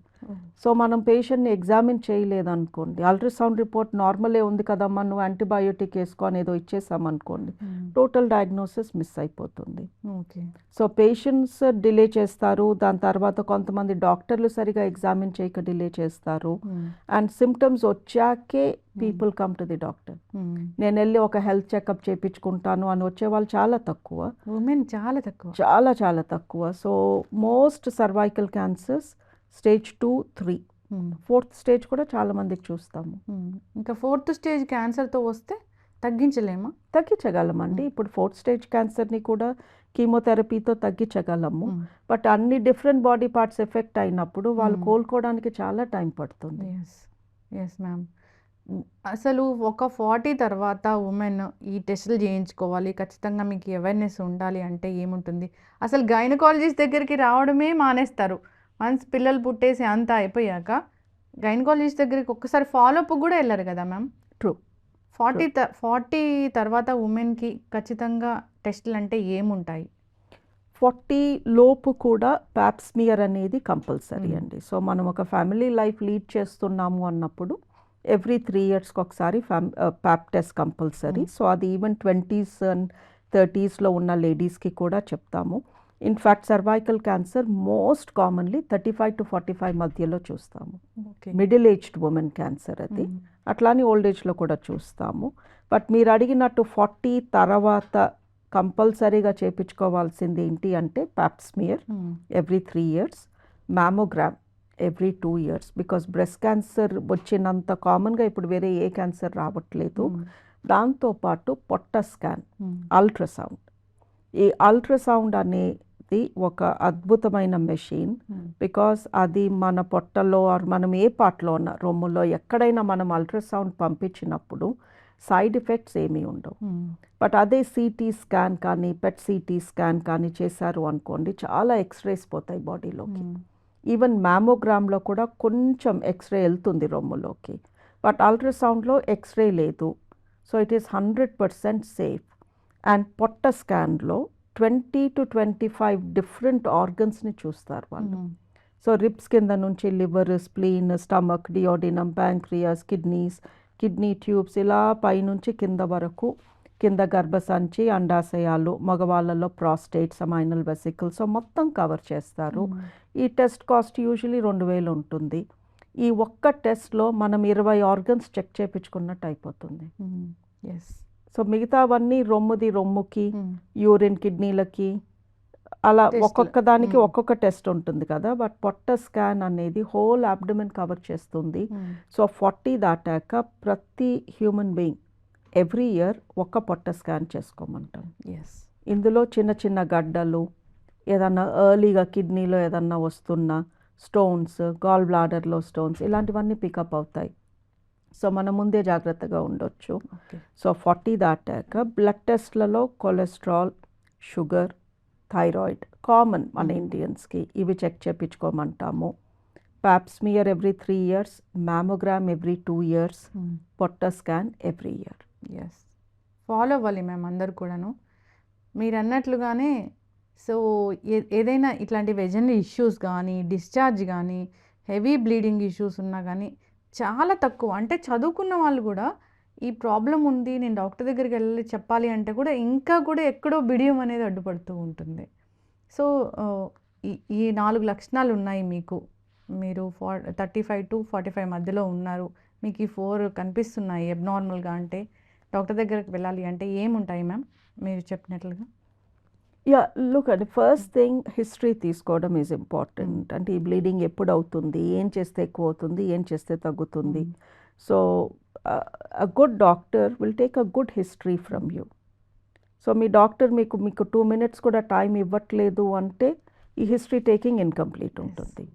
సో మనం పేషెంట్ని ఎగ్జామిన్ చేయలేదనుకోండి, అల్ట్రాసౌండ్ రిపోర్ట్ నార్మలే ఉంది కదమ్మా నువ్వు యాంటీబయోటిక్ వేసుకో అని ఏదో ఇచ్చేసామనుకోండి, టోటల్ డయాగ్నోసిస్ మిస్ అయిపోతుంది. సో పేషెంట్స్ డిలే చేస్తారు. దాని తర్వాత కొంతమంది డాక్టర్లు సరిగా ఎగ్జామిన్ చేయక డిలే చేస్తారు. అండ్ సిమ్టమ్స్ వచ్చాకే people come to the doctor. నేను వెళ్ళి ఒక హెల్త్ చెకప్ చేయించుకుంటాను అని వచ్చే వాళ్ళు చాలా తక్కువ, ఉమెన్ చాలా తక్కువ, చాలా చాలా తక్కువ. So most cervical cancers stage 2, 3, 4th stage కూడా చాలా మందికి చూస్తాము. ఇంకా 4th stage క్యాన్సర్తో వస్తే తగ్గించలేమా? తగ్గించగలమండి. ఇప్పుడు 4th stage క్యాన్సర్ని కూడా కీమోథెరపీతో తగ్గించగలము. బట్ అన్ని డిఫరెంట్ బాడీ పార్ట్స్ ఎఫెక్ట్ అయినప్పుడు వాళ్ళు కోలుకోవడానికి చాలా టైం పడుతుంది. Yes ma'am. అసలు ఒక 40 తర్వాత ఉమెన్ ఈ టెస్టులు చేయించుకోవాలి, ఖచ్చితంగా మీకు అవేర్నెస్ ఉండాలి అంటే ఏముంటుంది? అసలు గైనకాలజిస్ట్ దగ్గరికి రావడమే మానేస్తారు. వన్స్ పిల్లలు పుట్టేసి అంతా అయిపోయాక గైనకాలజిస్ట్ దగ్గరికి ఒక్కసారి ఫాలోఅప్ కూడా వెళ్ళరు కదా మ్యామ్? ట్రూ. 40 తర్వాత ఉమెన్కి ఖచ్చితంగా టెస్టులు అంటే ఏముంటాయి? 40 లోపు కూడా ప్యాప్స్మియర్ అనేది కంపల్సరీ అండి. సో మనం ఒక ఫ్యామిలీ లైఫ్ లీడ్ చేస్తున్నాము అన్నప్పుడు ఎవ్రీ 3 ఇయర్స్కి ఒకసారి ప్యాప్ టెస్ట్ కంపల్సరీ. సో అది ఈవెన్ 20s అండ్ 30sలో ఉన్న లేడీస్కి కూడా చెప్తాము. In fact cervical cancer most commonly 35 to 45 మధ్యలో చూస్తాము. మిడిల్ ఏజ్డ్ ఉమెన్ క్యాన్సర్ అది. అట్లానే ఓల్డ్ ఏజ్లో కూడా చూస్తాము. బట్ మీరు అడిగినట్టు 40 తర్వాత కంపల్సరీగా చేయించుకోవాల్సింది ఏంటి అంటే Pap smear every 3 years, mammogram every 2 years. Because breast cancer వచ్చినంత కామన్గా ఇప్పుడు వేరే ఏ క్యాన్సర్ రావట్లేదు. దాంతోపాటు పొట్ట స్కాన్, అల్ట్రాసౌండ్. ఈ అల్ట్రాసౌండ్ అనేది ఒక అద్భుతమైన మెషిన్. బికాస్ అది మన పొట్టలో ఆర్ మనం ఏ పార్ట్లో ఉన్న రొమ్ములో ఎక్కడైనా మనం అల్ట్రాసౌండ్ పంపించినప్పుడు సైడ్ ఎఫెక్ట్స్ ఏమీ ఉండవు. బట్ అదే సిటీ స్కాన్ కానీ పెట్ సిటీ స్కాన్ కానీ చేశారు అనుకోండి, చాలా ఎక్స్రేస్ పోతాయి బాడీలోకి. ఈవెన్ మ్యామోగ్రామ్లో కూడా కొంచెం ఎక్స్రే వెళ్తుంది రొమ్ములోకి. బట్ అల్ట్రాసౌండ్లో ఎక్స్రే లేదు. So it is 100% safe. And పొట్ట స్కాన్లో 20 to 25 డిఫరెంట్ ఆర్గన్స్ని చూస్తారు వాళ్ళు. సో రిబ్స్ కింద నుంచి liver, spleen, stomach, duodenum, pancreas, kidney tubes, ఇలా పైనుంచి కింద వరకు, కింద గర్భసంచి, అండాశయాలు, మగవాళ్ళలో ప్రాస్టేట్, సమైనల్ వెసికల్, సో మొత్తం కవర్ చేస్తారు. ఈ టెస్ట్ కాస్ట్ యూజువలీ 2000 ఉంటుంది. ఈ ఒక్క టెస్ట్లో మనం 20 ఆర్గన్స్ చెక్ చేయించుకున్నట్టు అయిపోతుంది. సో మిగతావన్నీ రొమ్ముకి, యూరిన్, కిడ్నీలకి, అలా ఒక్కొక్క దానికి ఒక్కొక్క టెస్ట్ ఉంటుంది కదా. బట్ పొట్ట స్కాన్ అనేది హోల్ అబ్డమెన్ కవర్ చేస్తుంది. సో 40 దాటాక ప్రతి హ్యూమన్ బీయింగ్ ఎవ్రీ ఇయర్ ఒక్క పొట్ట స్కాన్ చేసుకోమంటాం. ఇందులో చిన్న చిన్న గడ్డలు, ఏదన్నా ఎర్లీగా కిడ్నీలో ఏదన్నా వస్తున్న స్టోన్స్, గాల్ బ్లాడర్లో స్టోన్స్, ఇలాంటివన్నీ పికప్ అవుతాయి. సో మనం ముందే జాగ్రత్తగా ఉండొచ్చు. సో 40 దాటాక బ్లడ్ టెస్ట్లలో కొలెస్ట్రాల్, షుగర్, థైరాయిడ్ కామన్ మన ఇండియన్స్కి, ఇవి చెక్ చేయించుకోమంటాము. Pap smear every 3 years, mammogram every 2 years, పొట్ట స్కాన్ ఎవ్రీ ఇయర్. ఫాలో అవ్వాలి మేము అందరు కూడాను. మీరు అన్నట్లుగానే సో ఏదైనా ఇట్లాంటి వెజనరీ ఇష్యూస్ కానీ, డిశ్చార్జ్ కానీ, హెవీ బ్లీడింగ్ ఇష్యూస్ ఉన్నా కానీ చాలా తక్కువ, అంటే చదువుకున్న వాళ్ళు కూడా ఈ ప్రాబ్లం ఉంది నేను డాక్టర్ దగ్గరికి వెళ్ళి చెప్పాలి అంటే కూడా ఇంకా కూడా ఎక్కడో బిడియం అనేది అడ్డుపడుతూ ఉంటుంది. సో ఈ 4 లక్షణాలు ఉన్నాయి మీకు. మీరు 35 to 45 మధ్యలో ఉన్నారు, మీకు ఈ 4 కనిపిస్తున్నాయి అబ్నార్మల్గా అంటే డాక్టర్ దగ్గరికి వెళ్ళాలి అంటే ఏముంటాయి మ్యామ్ మీరు చెప్పినట్లుగా? లుక్ అండి, ఫస్ట్ థింగ్ హిస్టరీ తీసుకోవడం ఈజ్ ఇంపార్టెంట్. అంటే ఈ బ్లీడింగ్ ఎప్పుడు అవుతుంది, ఏం చేస్తే ఎక్కువ అవుతుంది, ఏం చేస్తే తగ్గుతుంది. So a good doctor will take a good history from you. So me doctor మీకు 2 minutes కూడా టైం ఇవ్వట్లేదు అంటే ఈ హిస్టరీ టేకింగ్ ఇన్కంప్లీట్ ఉంటుంది.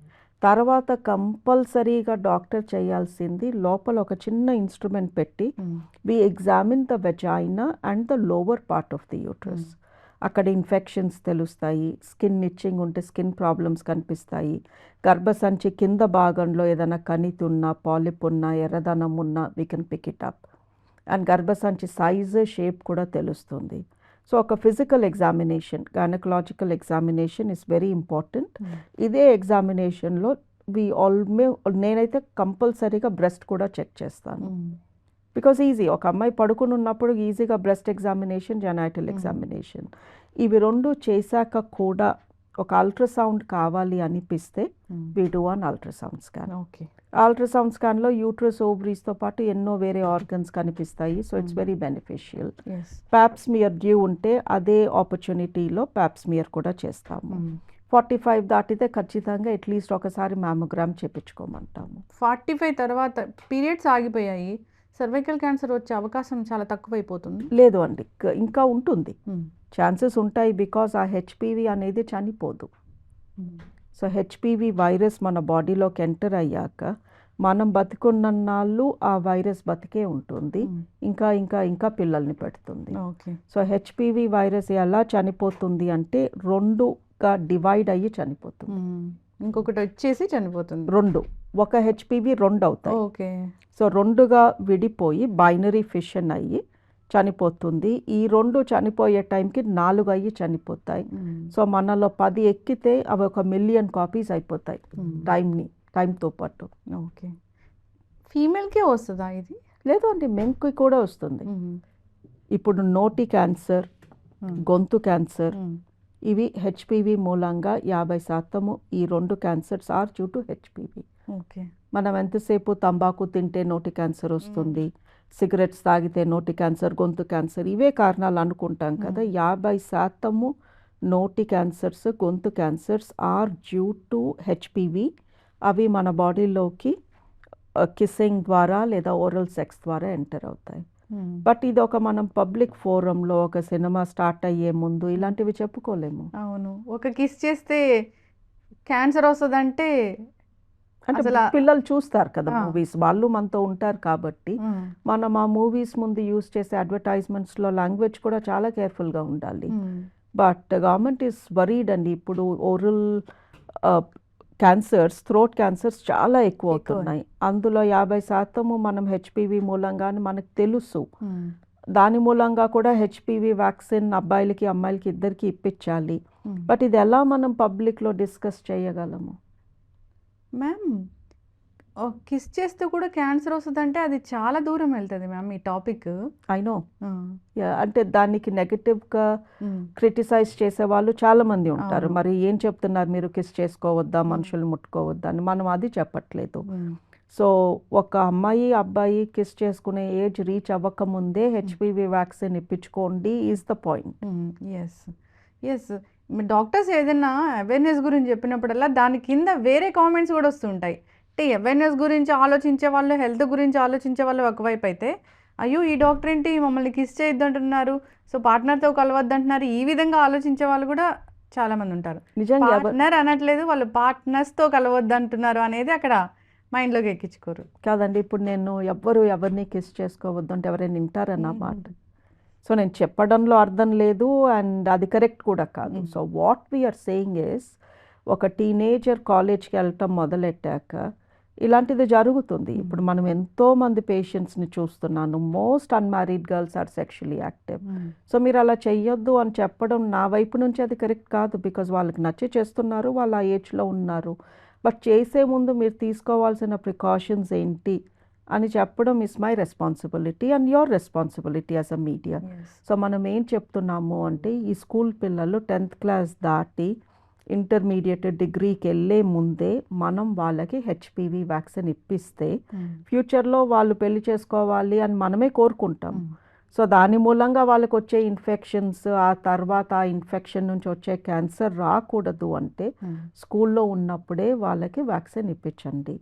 తర్వాత కంపల్సరీగా డాక్టర్ చేయాల్సింది లోపల ఒక చిన్న ఇన్స్ట్రుమెంట్ పెట్టి we examine the vagina and the lower part of the uterus. అక్కడ ఇన్ఫెక్షన్స్ తెలుస్తాయి, స్కిన్ ఇచ్చింగ్ ఉంటే స్కిన్ ప్రాబ్లమ్స్ కనిపిస్తాయి, గర్భసంచి కింద భాగంలో ఏదైనా కణితి ఉన్నా, పాలిప్ ఉన్నా, ఎర్రదనం ఉన్నా we can pick it up. And గర్భసంచి సైజు, షేప్ కూడా తెలుస్తుంది. సో ఒక physical examination, gynaecological examination is very important. ఇదే ఎగ్జామినేషన్లో నేనైతే కంపల్సరీగా బ్రెస్ట్ కూడా చెక్ చేస్తాను. బికాజ్ ఈజీ, ఒక అమ్మాయి పడుకుని ఉన్నప్పుడు ఈజీగా బ్రెస్ట్ ఎగ్జామినేషన్, జెనైటల్ ఎగ్జామినేషన్, ఇవి 2 చేశాక కూడా ఒక అల్ట్రాసౌండ్ కావాలి అనిపిస్తే we do an ultrasound scan. Ultrasound స్కాన్లో యూట్రస్, ఓవరీస్తో పాటు ఎన్నో వేరే ఆర్గన్స్ కనిపిస్తాయి. So it's very beneficial. Pap smear due ఉంటే అదే ఆపర్చునిటీలో ప్యాప్స్మియర్ కూడా చేస్తాము. 45 దాటితే ఖచ్చితంగా అట్లీస్ట్ ఒకసారి మ్యామోగ్రామ్ చేయించుకోమంటాము. 45 తర్వాత పీరియడ్స్ ఆగిపోయాయి, సర్వైకల్ క్యాన్సర్ వచ్చే అవకాశం చాలా తక్కువైపోతుంది. లేదు అండి, ఇంకా ఉంటుంది, ఛాన్సెస్ ఉంటాయి. బికాజ్ ఆ హెచ్పివి అనేది చనిపోదు. సో హెచ్పివి వైరస్ మన బాడీలోకి ఎంటర్ అయ్యాక మనం బతికున్నన్నాళ్ళు ఆ వైరస్ బతికే ఉంటుంది, ఇంకా ఇంకా ఇంకా పిల్లల్ని పెడుతుంది. ఓకే. సో హెచ్పివి వైరస్ ఎలా చనిపోతుంది అంటే రెండుగా డివైడ్ అయ్యి చనిపోతుంది. ఇంకొకటి వచ్చేసి చనిపోతుంది. రెండు, ఒక హెచ్పివి రెండు అవుతాయి. ఓకే. సో రెండుగా విడిపోయి బైనరీ ఫిషన్ అయ్యి చనిపోతుంది. ఈ రెండు చనిపోయే టైంకి 4 అయ్యి చనిపోతాయి. సో మనలో 10 ఎక్కితే అవి 1 మిలియన్ కాపీస్ అయిపోతాయి టైంతో పాటు. ఓకే. ఫీమేల్కే వస్తుందా ఇది? లేదు అండి, మెన్కి కూడా వస్తుంది. ఇప్పుడు నోటి క్యాన్సర్, గొంతు క్యాన్సర్, ఇవి హెచ్పివి మూలంగా 50% ఈ 2 cancers are due to HPV. Okay. మనం ఎంతసేపు తంబాకు తింటే నోటి క్యాన్సర్ వస్తుంది, సిగరెట్స్ తాగితే నోటి క్యాన్సర్, గొంతు క్యాన్సర్, ఇవే కారణాలు అనుకుంటాం కదా. 50% నోటి క్యాన్సర్స్, గొంతు cancers are due to HPV. అవి మన బాడీలోకి కిస్సింగ్ ద్వారా లేదా ఓరల్ సెక్స్ ద్వారా ఎంటర్ అవుతాయి. బట్ ఇది మనం పబ్లిక్ ఫోరంలో ఒక సినిమా స్టార్ట్ అయ్యే ముందు ఇలాంటివి చెప్పుకోలేము. అవును. ఒక కిస్ చేస్తే క్యాన్సర్ వస్తుందంటే అంటే పిల్లలు చూస్తారు కదా మూవీస్, వాళ్ళు మనతో ఉంటారు కాబట్టి మనం ఆ మూవీస్ ముందు యూస్ చేసే అడ్వర్టైజ్మెంట్స్లో లాంగ్వేజ్ కూడా చాలా కేర్ఫుల్గా ఉండాలి. బట్ గవర్నమెంట్ ఈస్ వరీడ్ అండి. ఇప్పుడు ఓరల్ క్యాన్సర్స్, థ్రోట్ క్యాన్సర్స్ చాలా ఎక్కువ అవుతున్నాయి. అందులో 50% మనం హెచ్పివి మూలంగానే మనకు తెలుసు. దాని మూలంగా కూడా హెచ్పివి వ్యాక్సిన్ అబ్బాయిలకి అమ్మాయిలకి ఇద్దరికి ఇప్పించాలి. బట్ ఇది ఎలా మనం పబ్లిక్లో డిస్కస్ చేయగలము? మ్యామ్, కిస్ చేస్తే కూడా క్యాన్సర్ వస్తుందంటే అది చాలా దూరం వెళ్తుంది మ్యామ్ ఈ టాపిక్. I know. అంటే దానికి నెగటివ్గా క్రిటిసైజ్ చేసే వాళ్ళు చాలా మంది ఉంటారు. మరి ఏం చెప్తున్నారు మీరు, కిస్ చేసుకోవద్దా, మనుషులు ముట్టుకోవద్దా అని? మనం అది చెప్పట్లేదు. సో ఒక అమ్మాయి అబ్బాయి కిస్ చేసుకునే ఏజ్ రీచ్ అవ్వకముందే హెచ్పివి వ్యాక్సిన్ ఇప్పించుకోండి is the point. Yes yes. Doctors ఏదైనా అవేర్నెస్ గురించి చెప్పినప్పుడల్లా దాని కింద వేరే కామెంట్స్ కూడా వస్తుంటాయి. అంటే అవేర్నెస్ గురించి ఆలోచించే వాళ్ళు, హెల్త్ గురించి ఆలోచించే వాళ్ళు ఒకవైపు అయితే, అయ్యో ఈ డాక్టర్ ఏంటి మమ్మల్ని కిస్ చేయొద్దు అంటున్నారు, సో పార్ట్నర్తో కలవద్దు అంటున్నారు, ఈ విధంగా ఆలోచించే వాళ్ళు కూడా చాలామంది ఉంటారు. నిజంగా పార్ట్నర్ అనట్లేదు, వాళ్ళు పార్ట్నర్స్తో కలవద్దు అంటున్నారు అనేది అక్కడ మైండ్లోకి ఎక్కించుకోరు కాదండి. ఇప్పుడు నేను ఎవరిని కిస్ చేసుకోవద్దు అంటే ఎవరైనా వింటారన్నమాట. సో నేను చెప్పడంలో అర్థం లేదు, అండ్ అది కరెక్ట్ కూడా కాదు. So what we are saying is, ఒక టీనేజర్ కాలేజ్కి వెళ్ళటం మొదలెట్టాక ఇలాంటిది జరుగుతుంది. ఇప్పుడు మనం ఎంతోమంది పేషెంట్స్ని చూస్తున్నాను. Most unmarried girls are sexually active. So మీరు అలా చెయ్యొద్దు అని చెప్పడం నా వైపు నుంచి అది కరెక్ట్ కాదు. బికాజ్ వాళ్ళకి నచ్చి చేస్తున్నారు, వాళ్ళు ఆ ఏజ్లో ఉన్నారు. బట్ చేసే ముందు మీరు తీసుకోవాల్సిన ప్రికాషన్స్ ఏంటి అని చెప్పడం is my responsibility and your responsibility as a media. So మనం ఏం చెప్తున్నాము అంటే, ఈ స్కూల్ పిల్లలు 10th క్లాస్ దాటి ఇంటర్మీడియట్ డిగ్రీకి వెళ్ళే ముందే మనం వాళ్ళకి హెచ్పివి వ్యాక్సిన్ ఇప్పిస్తే ఫ్యూచర్లో వాళ్ళు పెళ్లి చేసుకోవాలి అని మనమే కోరుకుంటాం. సో దాని మూలంగా వాళ్ళకి వచ్చే ఇన్ఫెక్షన్స్, ఆ తర్వాత ఆ ఇన్ఫెక్షన్ నుంచి వచ్చే క్యాన్సర్ రాకూడదు అంటే స్కూల్లో ఉన్నప్పుడే వాళ్ళకి వ్యాక్సిన్ ఇప్పించండి.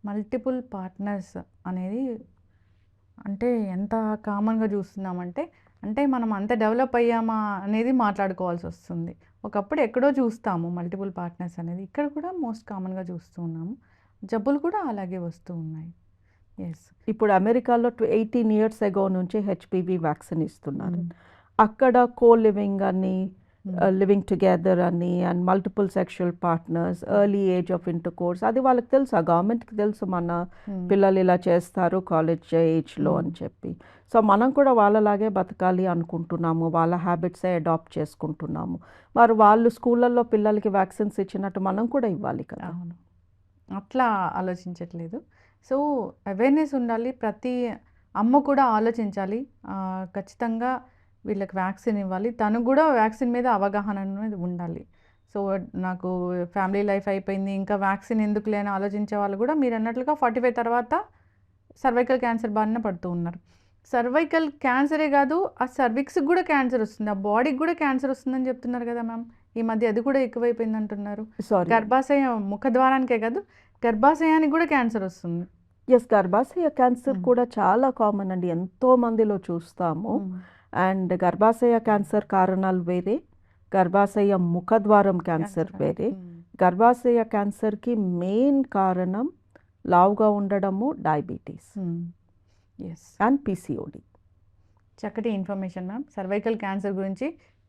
మల్టిపుల్ పార్ట్నర్స్ అనేది అంటే ఎంత కామన్గా చూస్తున్నామంటే, అంటే మనం అంత డెవలప్ అయ్యామా అనేది మాట్లాడుకోవాల్సి వస్తుంది. ఒకప్పుడు ఎక్కడో చూస్తాము మల్టిపుల్ పార్ట్నర్స్ అనేది, ఇక్కడ కూడా మోస్ట్ కామన్గా చూస్తూ ఉన్నాము. జబ్బులు కూడా అలాగే వస్తూ ఉన్నాయి. ఎస్. ఇప్పుడు అమెరికాలో 18 years ago నుంచి హెచ్పివి వ్యాక్సిన్ ఇస్తున్నారు. అక్కడ కో లివింగ్ అని, లివింగ్ టుగెదర్ అని, and multiple sexual partners, early age of inter course, అది వాళ్ళకి తెలుసు, ఆ గవర్నమెంట్కి తెలుసు మన పిల్లలు ఇలా చేస్తారు కాలేజ్ ఏజ్లో అని చెప్పి. సో మనం కూడా వాళ్ళలాగే బతకాలి అనుకుంటున్నాము, వాళ్ళ హ్యాబిట్సే అడాప్ట్ చేసుకుంటున్నాము. మరి వాళ్ళు స్కూళ్ళల్లో పిల్లలకి వ్యాక్సిన్స్ ఇచ్చినట్టు మనం కూడా ఇవ్వాలి కదా. అవును, అట్లా ఆలోచించట్లేదు. సో అవేర్నెస్ ఉండాలి, ప్రతి అమ్మ కూడా ఆలోచించాలి, ఖచ్చితంగా వీళ్ళకి వ్యాక్సిన్ ఇవ్వాలి, తను కూడా వ్యాక్సిన్ మీద అవగాహన అనేది ఉండాలి. సో నాకు ఫ్యామిలీ లైఫ్ అయిపోయింది, ఇంకా వ్యాక్సిన్ ఎందుకు లేని ఆలోచించే వాళ్ళు కూడా మీరు అన్నట్లుగా 45 తర్వాత సర్వైకల్ క్యాన్సర్ బారిన పడుతూ ఉన్నారు. సర్వైకల్ క్యాన్సరే కాదు, ఆ సర్విక్స్కి కూడా క్యాన్సర్ వస్తుంది, ఆ బాడీకి కూడా క్యాన్సర్ వస్తుందని చెప్తున్నారు కదా మ్యామ్. ఈ మధ్య అది కూడా ఎక్కువైపోయింది అంటున్నారు. గర్భాశయ ముఖద్వారానికే కాదు, గర్భాశయానికి కూడా క్యాన్సర్ వస్తుంది. ఎస్, గర్భాశయ క్యాన్సర్ కూడా చాలా కామన్ అండి, ఎంతో మందిలో చూస్తాము. అండ్ గర్భాశయ క్యాన్సర్ కారణాలు వేరే, గర్భాశయ ముఖద్వారం క్యాన్సర్ వేరే. గర్భాశయ క్యాన్సర్కి మెయిన్ కారణం లావుగా ఉండడము, డయాబెటీస్ ఎస్. And PCOD. చక్కటి ఇన్ఫర్మేషన్ మ్యామ్. సర్వైకల్ క్యాన్సర్ గురించి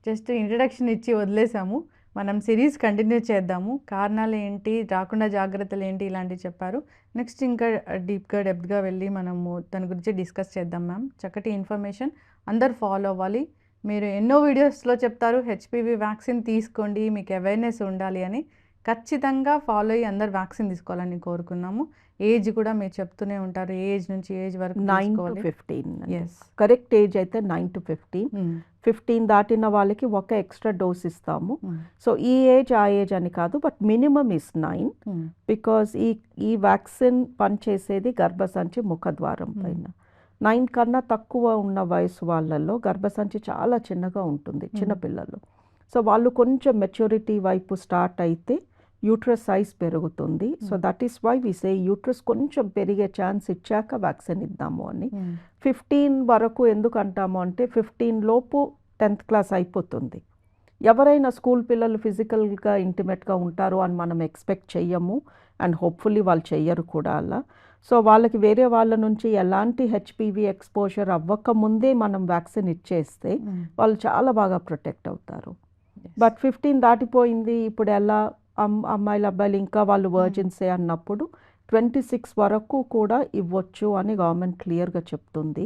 జస్ట్ ఇంట్రడక్షన్ ఇచ్చి వదిలేసాము. మనం సిరీస్ కంటిన్యూ చేద్దాము. కారణాలు ఏంటి, రాకుండా జాగ్రత్తలు ఏంటి, ఇలాంటివి చెప్పారు. నెక్స్ట్ ఇంకా డీప్గా డెప్త్గా వెళ్ళి మనము దాని గురించి డిస్కస్ చేద్దాం మ్యామ్. చక్కటి ఇన్ఫర్మేషన్ అందరు ఫాలో అవ్వాలి. మీరు ఎన్నో వీడియోస్లో చెప్తారు హెచ్పివి వ్యాక్సిన్ తీసుకోండి, మీకు అవేర్నెస్ ఉండాలి అని. ఖచ్చితంగా ఫాలో అయ్యి అందరు వ్యాక్సిన్ తీసుకోవాలని కోరుకున్నాము. ఏజ్ కూడా మీరు చెప్తూనే ఉంటారు, ఏ ఏజ్ నుంచి ఏజ్ వరకు 9 to 15. ఎస్. కరెక్ట్ ఏజ్ అయితే 9 to 15. 15 దాటిన వాళ్ళకి ఒక ఎక్స్ట్రా డోస్ ఇస్తాము. సో ఈ ఏజ్ ఆ ఏజ్ అని కాదు, బట్ మినిమమ్ ఇస్ 9, బికాస్ ఈ వ్యాక్సిన్ పనిచేసేది గర్భసంచి ముఖద్వారం పైన. 9 కన్నా తక్కువ ఉన్న వయసు వాళ్ళల్లో గర్భసంచి చాలా చిన్నగా ఉంటుంది, చిన్నపిల్లలు. సో వాళ్ళు కొంచెం మెచ్యూరిటీ వైపు స్టార్ట్ అయితే యూట్రస్ సైజ్ పెరుగుతుంది. So that is why we say uterus కొంచెం పెరిగే ఛాన్స్ ఇచ్చాక వ్యాక్సిన్ ఇద్దాము అని. 15 వరకు ఎందుకు అంటాము అంటే 15 లోపు 10th క్లాస్ అయిపోతుంది. ఎవరైనా స్కూల్ పిల్లలు ఫిజికల్గా ఇంటిమేట్గా ఉంటారు అని మనం ఎక్స్పెక్ట్ చెయ్యము, అండ్ హోప్ఫుల్లీ వాళ్ళు చెయ్యరు కూడా అలా. సో వాళ్ళకి వేరే వాళ్ళ నుంచి ఎలాంటి హెచ్పివి ఎక్స్పోజర్ అవ్వకముందే మనం వ్యాక్సిన్ ఇచ్చేస్తే వాళ్ళు చాలా బాగా ప్రొటెక్ట్ అవుతారు. బట్ 15 దాటిపోయింది, ఇప్పుడు ఎలా అమ్మాయిలు అబ్బాయిలు ఇంకా వాళ్ళు వర్జిన్సే అన్నప్పుడు 26 వరకు కూడా ఇవ్వచ్చు అని గవర్నమెంట్ క్లియర్గా చెప్తుంది.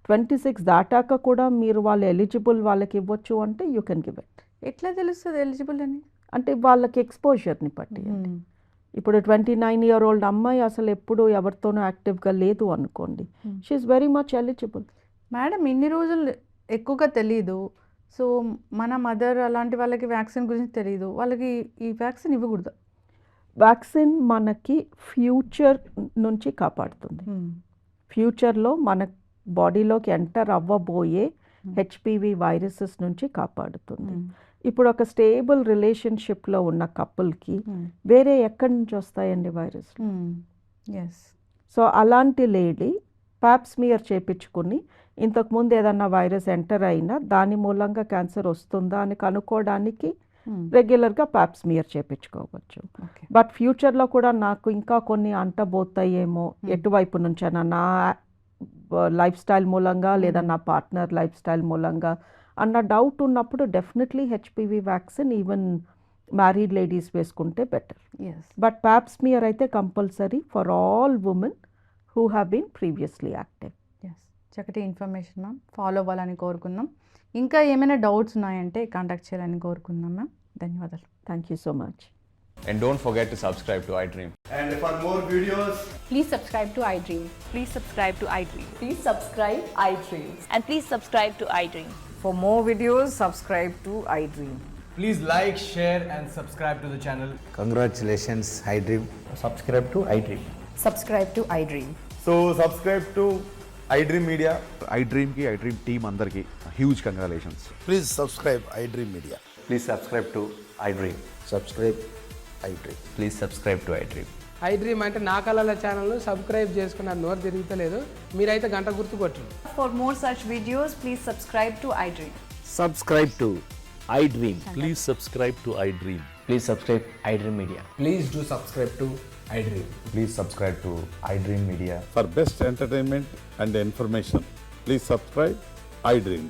26 దాటాక కూడా మీరు వాళ్ళు ఎలిజిబుల్ వాళ్ళకి ఇవ్వచ్చు అంటే యూ కెన్ గివ్ ఇట్. ఎట్లా తెలుస్తుంది ఎలిజిబుల్ అని? అంటే వాళ్ళకి ఎక్స్పోజర్ని బట్టి. ఇప్పుడు 29-year-old అమ్మాయి అసలు ఎప్పుడు ఎవరితోనూ యాక్టివ్గా లేదు అనుకోండి, she is very much eligible. Madam ఇన్ని రోజులు ఎక్కువగా తెలీదు. సో మన మదర్ అలాంటి వాళ్ళకి వ్యాక్సిన్ గురించి తెలియదు, వాళ్ళకి ఈ వ్యాక్సిన్ ఇవ్వకూడదు. వ్యాక్సిన్ మనకి ఫ్యూచర్ నుంచి కాపాడుతుంది. ఫ్యూచర్లో మన బాడీలోకి ఎంటర్ అవ్వబోయే హెచ్పివి వైరసెస్ నుంచి కాపాడుతుంది. ఇప్పుడు ఒక స్టేబుల్ రిలేషన్షిప్లో ఉన్న కపుల్కి వేరే ఎక్కడి నుంచి వస్తాయండి వైరస్? ఎస్. సో అలాంటి లేడీ పాప్స్మియర్ చేపించుకుని ఇంతకుముందు ఏదన్నా వైరస్ ఎంటర్ అయినా దాని మూలంగా క్యాన్సర్ వస్తుందా అని కనుక్కోవడానికి రెగ్యులర్గా పాప్స్మియర్ చేపించుకోవచ్చు. బట్ ఫ్యూచర్లో కూడా నాకు ఇంకా కొన్ని అంటబోతాయేమో ఎటువైపు నుంచైనా, నా లైఫ్ స్టైల్ మూలంగా లేదా నా పార్ట్నర్ లైఫ్ స్టైల్ మూలంగా అన్న డౌట్ ఉన్నప్పుడు definitely HPV vaccine even married ladies వేసుకుంటే బెటర్. బట్ పాప్స్మియర్ అయితే compulsory for all women who have been previously active. Yes, చక్కటి ఇన్ఫర్మేషన్ మ్యామ్. ఫాలో అవ్వాలని కోరుకుందాం. ఇంకా ఏమైనా డౌట్స్ ఉన్నాయంటే కాంటాక్ట్ చేయాలని కోరుకుందాం మ్యామ్. ధన్యవాదాలు. Thank you so much. And don't forget to subscribe to iDream. And for more videos, Please subscribe to iDream. Please subscribe to iDream. Please subscribe iDream. And please subscribe to iDream. For more videos, subscribe to iDream. please like, share and subscribe to the channel. Congratulations, iDream. Subscribe to iDream. Subscribe to iDream. So subscribe to iDream Media. iDream team అందరికి huge congratulations. Please subscribe iDream Media. Please subscribe to iDream. Subscribe iDream. Please subscribe to iDream. iDream అంటే నా కళల ఛానల్ను subscribe చేసుకున్న నోరు తిరుగుతలేదు, మీరైతే గంట గుర్తు కొట్టండి. For more such videos, please subscribe to iDream. Subscribe to iDream. Please subscribe to iDream. Please subscribe iDream Media. Please do subscribe to iDream. Please subscribe to iDream Media. For best entertainment and information, please subscribe iDream.